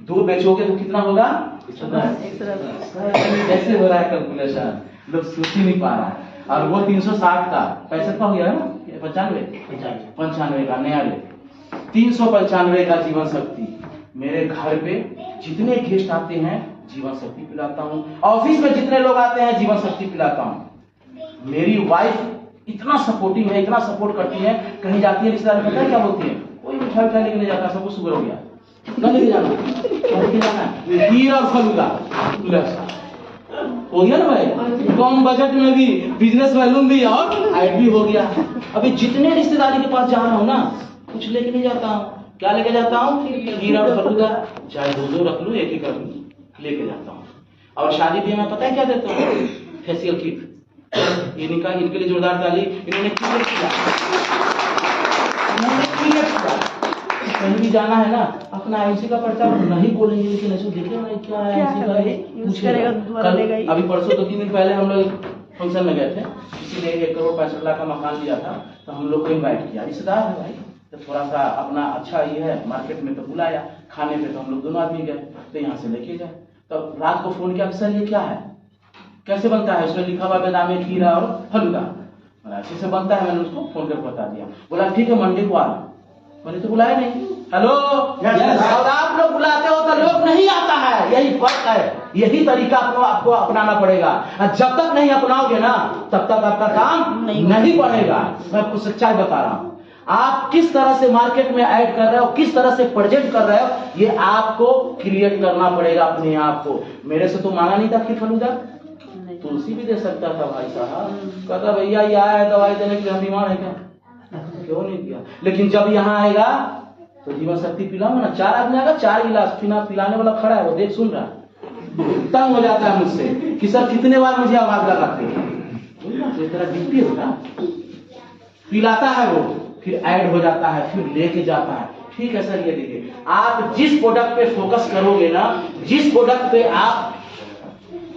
2 बेचोगे तो कितना होगा? कैसे हो रहा है कैलकुलेशन, लोग सोच ही नहीं पा रहा है। और वो 360 का 65 का हो गया ना, 95 का नया रेट, 395 का जीवन शक्ति। मेरे घर पे जितने गेस्ट आते हैं जीवन शक्ति पिलाता हूँ, ऑफिस में जितने लोग आते हैं जीवन शक्ति पिलाता हूँ। मेरी वाइफ इतना सपोर्टिव है, इतना सपोर्ट करती है। कहीं जाती है रिश्तेदार, पता है क्या बोलती है? कोई मिठाई उठा लेके नहीं जाता, सबको शुगर हो गया, कल लेके जाना खीर और फलूदा हो गया ना भाई, कम बजट में भी बिजनेस वैल्यू भी और हाइट भी हो गया। अभी जितने रिश्तेदारी के पास जा रहा हूँ ना, कुछ लेके नहीं जाता हूँ। क्या लेके जाता हूँ? खीर और फलूदा, चाहे 2 रख लूँ, एक ही कर लूँ, लेके जाता हूँ। और शादी ब्याह में पता है क्या देता हूँ? Facial kit. इनके लिए जोरदार ताली। इन्होंने क्रिएट किया, कहीं भी जाना है ना, अपना आईसी का पर्चा नहीं बोलेंगे, लेकिन ऐसे देखिए ना क्या है आईसी का। अभी परसों 2-3 दिन पहले हम लोग फंक्शन में गए थे, किसी ने 1 करोड़ 65 लाख का मकान दिया था, तो हम लोग को इन्वाइट किया। रिश्तेदार है भाई, तो थोड़ा सा अपना अच्छा ये है मार्केट में, तो बुलाया खाने पे, तो हम लोग दोनों आदमी गए, तो यहाँ से लेके गए। तो रात को फोन किया, सर ये क्या है, कैसे बनता है? उसमें लिखा हुआ बादाम खीरा और फलूदा, अच्छे से बनता है। मैंने उसको फोन करके बता दिया। बोला ठीक है मंडे को आना। मैंने तो बुलाया नहीं। हेलो, और आप लोग बुलाते हो तो लोग नहीं आता है, यही फर्क है। यही तरीका आपको अपनाना पड़ेगा। जब तक नहीं अपनाओगे ना, तब तक आपका काम नहीं बढ़ेगा। मैं आपको सच्चाई बता रहा हूँ। आप किस तरह से मार्केट में ऐड कर रहे हो, किस तरह से प्रेजेंट कर रहे हो, ये आपको क्रिएट करना पड़ेगा अपने आप को। मेरे से तो मांगा नहीं था खीर फलूदा, तुलसी भी दे सकता था भाई साहब। कहता भैया ये आया है दवाई देने के लिए, हम बीमार है क्या? क्यों नहीं दिया? लेकिन जब यहाँ आएगा तो जीवन शक्ति पिलाऊंगा ना। 4 आदमी आएगा, 4 गिलास पिलाने वाला खड़ा है, वो देख सुन रहा, तंग हो जाता है मुझसे कि सर कितने बार मुझे आवाज लगाते हैं। तो तेरा ड्यूटी होगा, पिलाता है वो, फिर ऐड हो जाता है, फिर लेके जाता है। ठीक है सर, ये देखिए, आप जिस प्रोडक्ट पे फोकस करोगे ना, जिस प्रोडक्ट पे आप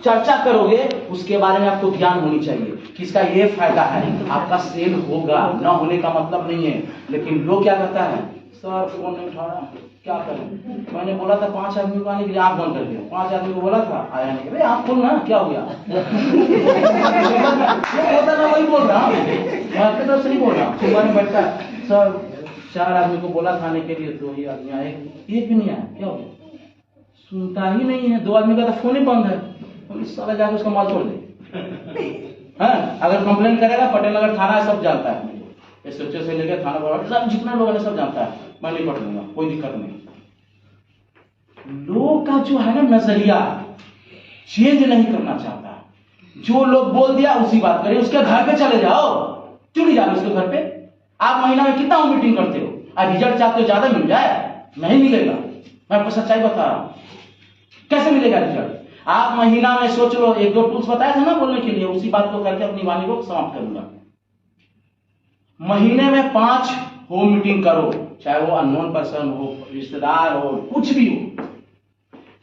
चर्चा करोगे, उसके बारे में आपको ज्ञान होनी चाहिए कि इसका ये फायदा है। आपका सेल होगा, ना होने का मतलब नहीं है। लेकिन लोग क्या करता है, सर फोन नहीं उठा रहा, क्या करें? मैंने बोला था 5 आदमी को आने के लिए, आंख बंद कर दिया। 5 आदमी को बोला था, आया नहीं। अरे आंख खोल ना, क्या हो गया? होता ना, वही बोल रहा हूँ, मैं आपके तरफ से नहीं बोल रहा हूँ। सुबह में बैठता सर 4 आदमी को बोला था आने के लिए, 2 ही आदमी आए, एक भी नहीं आया, क्या हो गया? सुनता ही नहीं है। 2 आदमी का तो फोन ही बंद है। पुलिस साला जाके उसका माल तोड़ दे। हाँ, अगर कंप्लेन करेगा पटेल नगर थाना है, सब जानता है मुझे, एसएचओ से लेकर थाना पर सब जितना लोग है सब जानता है, मैं नहीं पढ़ लूंगा, कोई दिक्कत नहीं। लोग का जो है ना नजरिया चेंज नहीं करना चाहता। जो लोग बोल दिया उसी बात करें, उसके घर पे चले जाओ, चुनी जाओ उसके घर पे। आप महीना में कितना मीटिंग करते हो, और रिजल्ट चाहते हो ज्यादा मिल जाए, नहीं मिलेगा। मैं आपको सच्चाई बता रहा हूं, कैसे मिलेगा रिजल्ट? आप महीना में सोच लो, एक दो टूल्स बताए थे ना बोलने के लिए, उसी बात को करके अपनी वाणी को समाप्त करूंगा। महीने में 5 होम मीटिंग करो, चाहे वो अननोन पर्सन हो, रिश्तेदार हो, कुछ भी हो,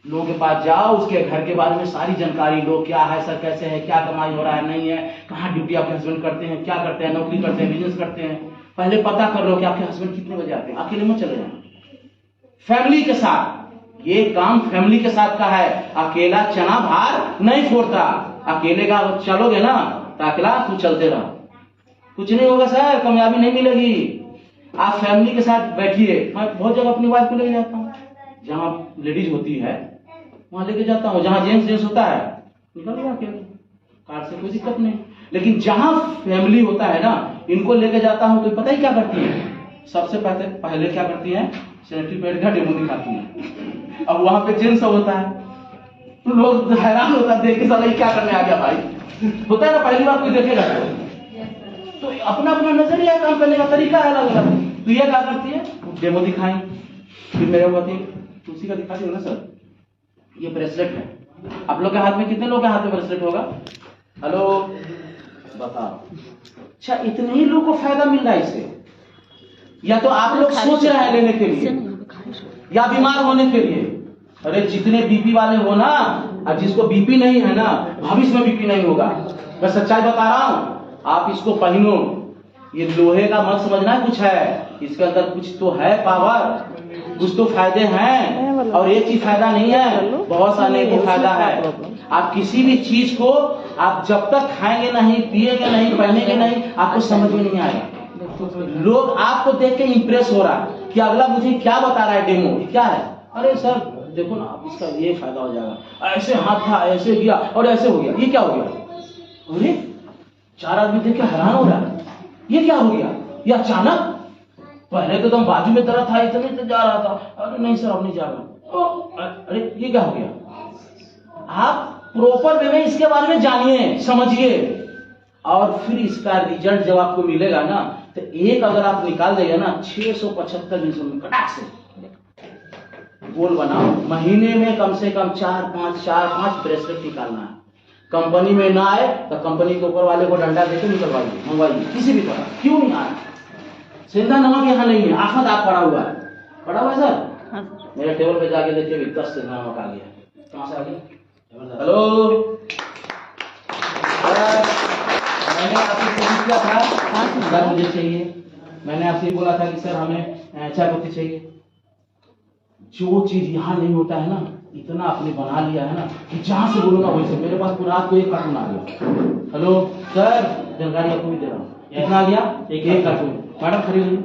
लोगों के पास जाओ, उसके घर के बारे में सारी जानकारी लो, क्या है सर, कैसे है, क्या कमाई हो रहा है, नहीं है, कहाँ ड्यूटी आपके हस्बैंड करते हैं, क्या करते हैं, नौकरी करते हैं, बिजनेस करते हैं, पहले पता कर लो कि आपके हस्बैंड कितने बजे आते हैं। अकेले मत चले जाना, फैमिली के साथ। ये काम फैमिली के साथ का है, अकेला चना भार नहीं फोड़ता। अकेले का चलोगे ना तो अकेला तू चलते रहो, कुछ नहीं होगा सर, कामयाबी नहीं मिलेगी। आप फैमिली के साथ बैठिए। मैं बहुत जगह अपनी वाइफ को लेके जाता हूँ, जहाँ लेडीज होती है वहां लेके जाता हूँ, जहाँ जेंट्स होता है निकल गया अकेले, कार से कोई दिक्कत नहीं। लेकिन जहाँ फैमिली होता है ना, इनको लेके जाता हूँ तो पता ही क्या करती है, सबसे पहले क्या करती है, सैनिटरी पैड का डेमो दिखाती है। अब वहां पे जेंट्स होता है तो लोग हैरान होता है, देख के साला ये क्या करने आ गया भाई, होता है ना, पहली बार कोई देखेगा तो अपना अपना नजरिया काम करने का तरीका है अलग अलग। तो ये क्या करती है, डेमो दिखाई, फिर मेरे पति तुलसी का दिखा दिया ना सर, ये ब्रेसलेट है, आप लोग के हाथ में, कितने लोग के हाथ में ब्रेसलेट होगा, हेलो बताओ। अच्छा, इतने ही लोग को फायदा मिल रहा है इससे, या तो आप लोग सोच रहे हैं लेने के लिए, या बीमार होने के लिए। अरे जितने बीपी वाले हो ना, और जिसको बीपी नहीं है ना, भविष्य में बीपी नहीं होगा, मैं सच्चाई बता रहा हूं। आप इसको पहनो, ये लोहे का मत समझना कुछ है, इसके अंदर कुछ तो है पावर, कुछ तो फायदे हैं, और एक चीज फायदा नहीं है, बहुत सारे को फायदा है। आप किसी भी चीज को आप जब तक खाएंगे नहीं, पिएंगे नहीं, पहनेंगे नहीं, आपको समझ में नहीं आएगा। लोग आपको देख के इंप्रेस हो रहा है कि अगला मुझे क्या बता रहा है, डेमो क्या है, अरे सर देखो ना आप, इसका ये फायदा हो जाएगा, ऐसे हाथ था, ऐसे किया और ऐसे हो गया, ये क्या हो गया, अरे 4 आदमी देख के हैरान हो रहा है, ये क्या हो गया, ये अचानक, पहले तो एकदम बाजू में दर्द था, इतने तो जा रहा था, अरे नहीं सर अब नहीं जा रहा, अरे ये क्या हो गया। आप प्रॉपर वे में इसके बारे में जानिए, समझिए, और फिर इसका रिजल्ट जब आपको मिलेगा ना, तो एक अगर आप निकाल देगा ना 675 दिन में कटाक से गोल बनाओ। महीने में कम से कम 4-5 ब्रेसलेट निकालना है। कंपनी में ना आए तो कंपनी के ऊपर वाले को डंडा देके निकलवाइए, मंगवाइए, किसी भी तरह। क्यों नहीं आए, सिंधा नमक यहाँ नहीं है, आफत आप पड़ा हुआ है, पड़ा हुआ है सर, मेरे टेबल पे जाके देखिए 10 सिंधा नमक आ गया, कहाँ से आ गया, हेलो मैंने आपसे पूछ किया था सर मुझे चाहिए, मैंने आपसे बोला था कि सर हमें चाय पत्ती चाहिए। जो चीज यहाँ नहीं होता है ना, इतना आपने बना लिया है ना कि जहां से बोलूंगा वैसे। मेरे पास पूरा रात को एक कार्टून आ गया, हेलो सर जानकारी आपको भी दे रहा हूँ, कितना आ गया, एक कार्टून, मैडम खरीद लीजिए,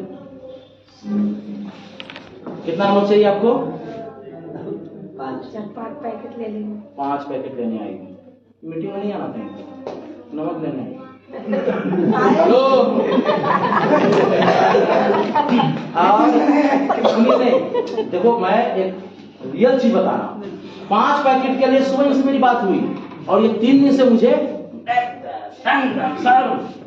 कितना नमक चाहिए आपको, 5 पैकेट ले लेंगे, 5 पैकेट लेने आएगी, मीटिंग में नहीं आना था, नमक लेने आएगी, हेलो सुनिए, देखो मैं एक रियल चीज बता रहा हूँ, 5 पैकेट के लिए सुबह से मेरी बात हुई, और ये 3 दिन से मुझे सर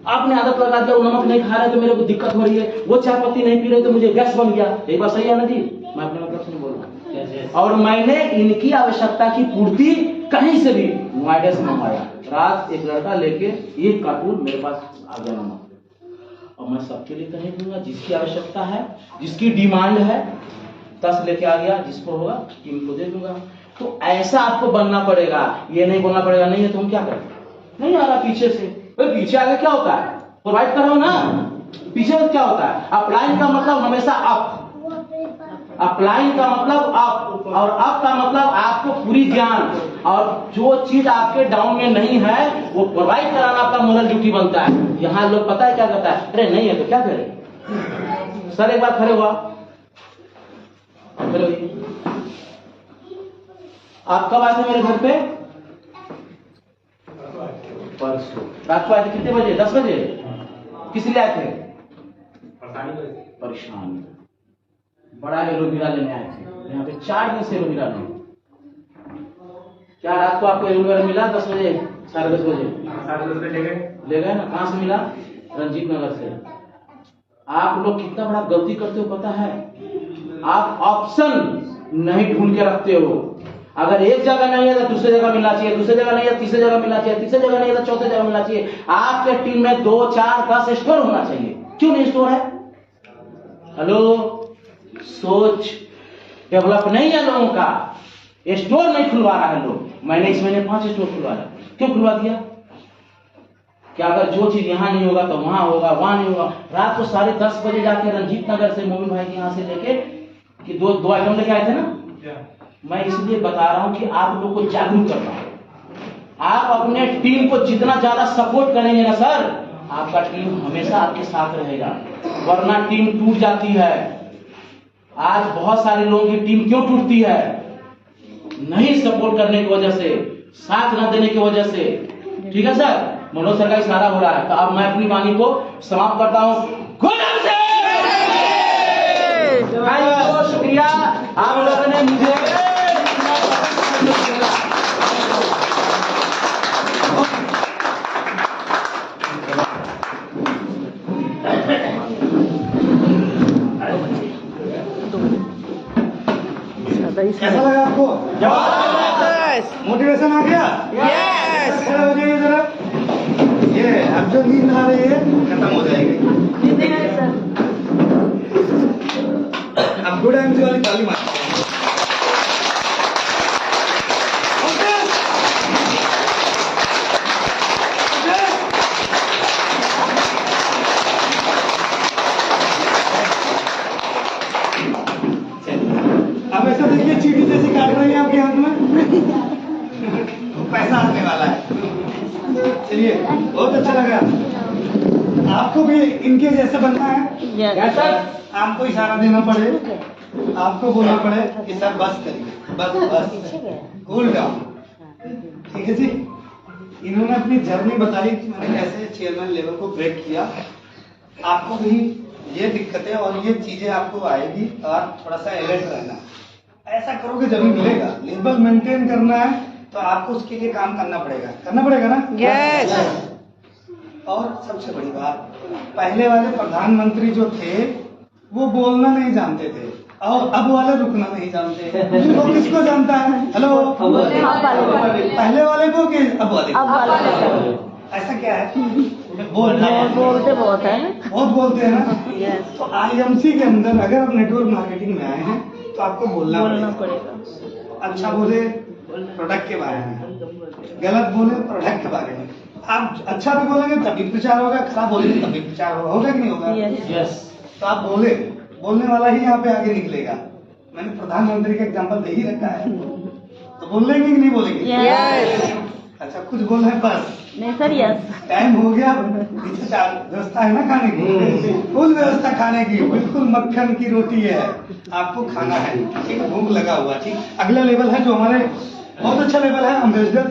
आपने आदत लगा दिया, नमक नहीं खा रहे तो मेरे को दिक्कत हो रही है, वो चाय पत्ती नहीं पी रहे तो मुझे गैस बन गया। एक बात सही है ना जी, मैं अपने मतलब से नहीं बोल रहा, और मैंने इनकी आवश्यकता की पूर्ति कहीं से भी नोएडा से मंगवाया। रात एक लड़का लेके एक कार्टून मेरे पास आ गया नमक, और मैं सबके लिए तो नहीं दूंगा, जिसकी आवश्यकता है, जिसकी डिमांड है 10 लेके आ गया, जिसको होगा 3 को दे दूंगा। तो ऐसा आपको बनना पड़ेगा, ये नहीं बोलना पड़ेगा नहीं है तो हम क्या करें, नहीं आ रहा पीछे से, पीछे आगे क्या होता है, प्रोवाइड करो ना, पीछे क्या होता है, अप्लाइंग का मतलब हमेशा अप, अप्लाइंग का मतलब अप, और अप का मतलब आपको पूरी ज्ञान, और जो चीज आपके डाउन में नहीं है वो प्रोवाइड कराना आपका मोरल ड्यूटी बनता है। यहाँ लोग पता है क्या करता है, अरे नहीं है तो क्या करें, सर एक बार खड़े हुआ, आप कब आए थे मेरे घर पे, परसों, रात को आए थे कितने बजे? 10 बजे। किस लिए आए थे? परेशानी। बड़ा एलोवेरा लेने आए थे। यहाँ पे 4 दिन से एलोवेरा नहीं। क्या रात को आपको एलोवेरा मिला? 10 बजे, 10:30 बजे ले गए ना? कहाँ से मिला? रंजीत नगर से। आप लोग कितना बड़ा गलती करते हो पता है? आप ऑप्शन नहीं ढूंढ के रखते हो। अगर एक जगह नहीं है तो दूसरी जगह मिलना चाहिए, दूसरी जगह नहीं है तीसरी जगह मिलना चाहिए, तीसरी जगह नहीं है तो चौथी जगह मिलना चाहिए। आपके टीम में 2, 4, 10 स्टोर होना चाहिए। क्यों नहीं स्टोर है? हेलो, सोच डेवलप नहीं है लोगों का। स्टोर नहीं खुलवा रहा है लोग। मैंने इस महीने 5 स्टोर खुलवाया। क्यों खुलवा दिया? क्या अगर जो चीज यहाँ नहीं होगा तो वहां होगा, वहां नहीं होगा। रात को 10:30 बजे जाके रंजीत नगर से मोमिन भाई के यहाँ से लेके कि दो आइटम लेके आए थे ना। मैं इसलिए बता रहा हूं कि आप लोग को जागरूक करना है। आप अपने टीम को जितना ज्यादा सपोर्ट करेंगे ना सर, आपका टीम हमेशा आपके साथ रहेगा, वरना टीम टूट जाती है। आज बहुत सारे लोगों की टीम क्यों टूटती है? नहीं सपोर्ट करने की वजह से, साथ न देने की वजह से। ठीक है सर, मनोज सर का इशारा हो रहा है, तो अब मैं अपनी वाणी को समाप्त करता हूँ। बहुत शुक्रिया आप लोगों ने मुझे कैसा लगा आपको? मोटिवेशन आ गया? यस। खड़े हो जाइए जरा। ये अब जो नींद आ रही है खत्म हो जाएगी। अब गुड एनर्जी वाली ताली मार। अब ऐसा देखिए चीटी जैसी काट रही है आपके हाथ में। पैसा आने वाला है। चलिए, बहुत अच्छा लगा। आपको भी इनके जैसे बनना है। आपको इशारा देना पड़े, आपको बोलना पड़े कि सर बस करिए, बस कूल डाउन। ठीक है जी। इन्होंने अपनी जर्नी बताई कि मैंने कैसे चेयरमैन लेवल को ब्रेक किया। आपको भी ये दिक्कतें और ये चीजें आपको आएगी और थोड़ा सा अलर्ट रहना। ऐसा करोगे जब मिलेगा। लेवल मेंटेन करना है तो आपको उसके लिए काम करना पड़ेगा ना? यस। और सबसे बड़ी बात, पहले वाले प्रधानमंत्री जो थे वो बोलना नहीं जानते थे और अब वाले रुकना नहीं जानते। वो किसको जानता है? हेलो, पहले वाले को कि अब वाले? ऐसा क्या है? बोलते बहुत है ना। बहुत बोलते हैं ना। तो IMC के अंदर अगर आप नेटवर्क मार्केटिंग में आए हैं तो आपको बोलना पड़ेगा। अच्छा बोले प्रोडक्ट के बारे में, गलत बोले प्रोडक्ट के बारे में। आप अच्छा भी बोलेंगे तभी प्रचार होगा, खराब बोलेंगे तभी प्रचार होगा कि नहीं होगा? यस। तो आप बोलने वाला ही यहाँ पे आगे निकलेगा। मैंने प्रधानमंत्री का एग्जांपल दे ही रखा है, तो बोलेंगे कि नहीं बोलेंगे? यस। अच्छा, कुछ बोल रहे हैं बस नहीं सर, यस। टाइम हो गया। पीछे व्यवस्था है ना खाने की, फुल व्यवस्था खाने की, बिल्कुल मक्खन की रोटी है, आपको खाना है। ठीक, भूख लगा हुआ। ठीक, अगला लेवल है जो हमारे बहुत अच्छा लेवल है, अम्बेसडर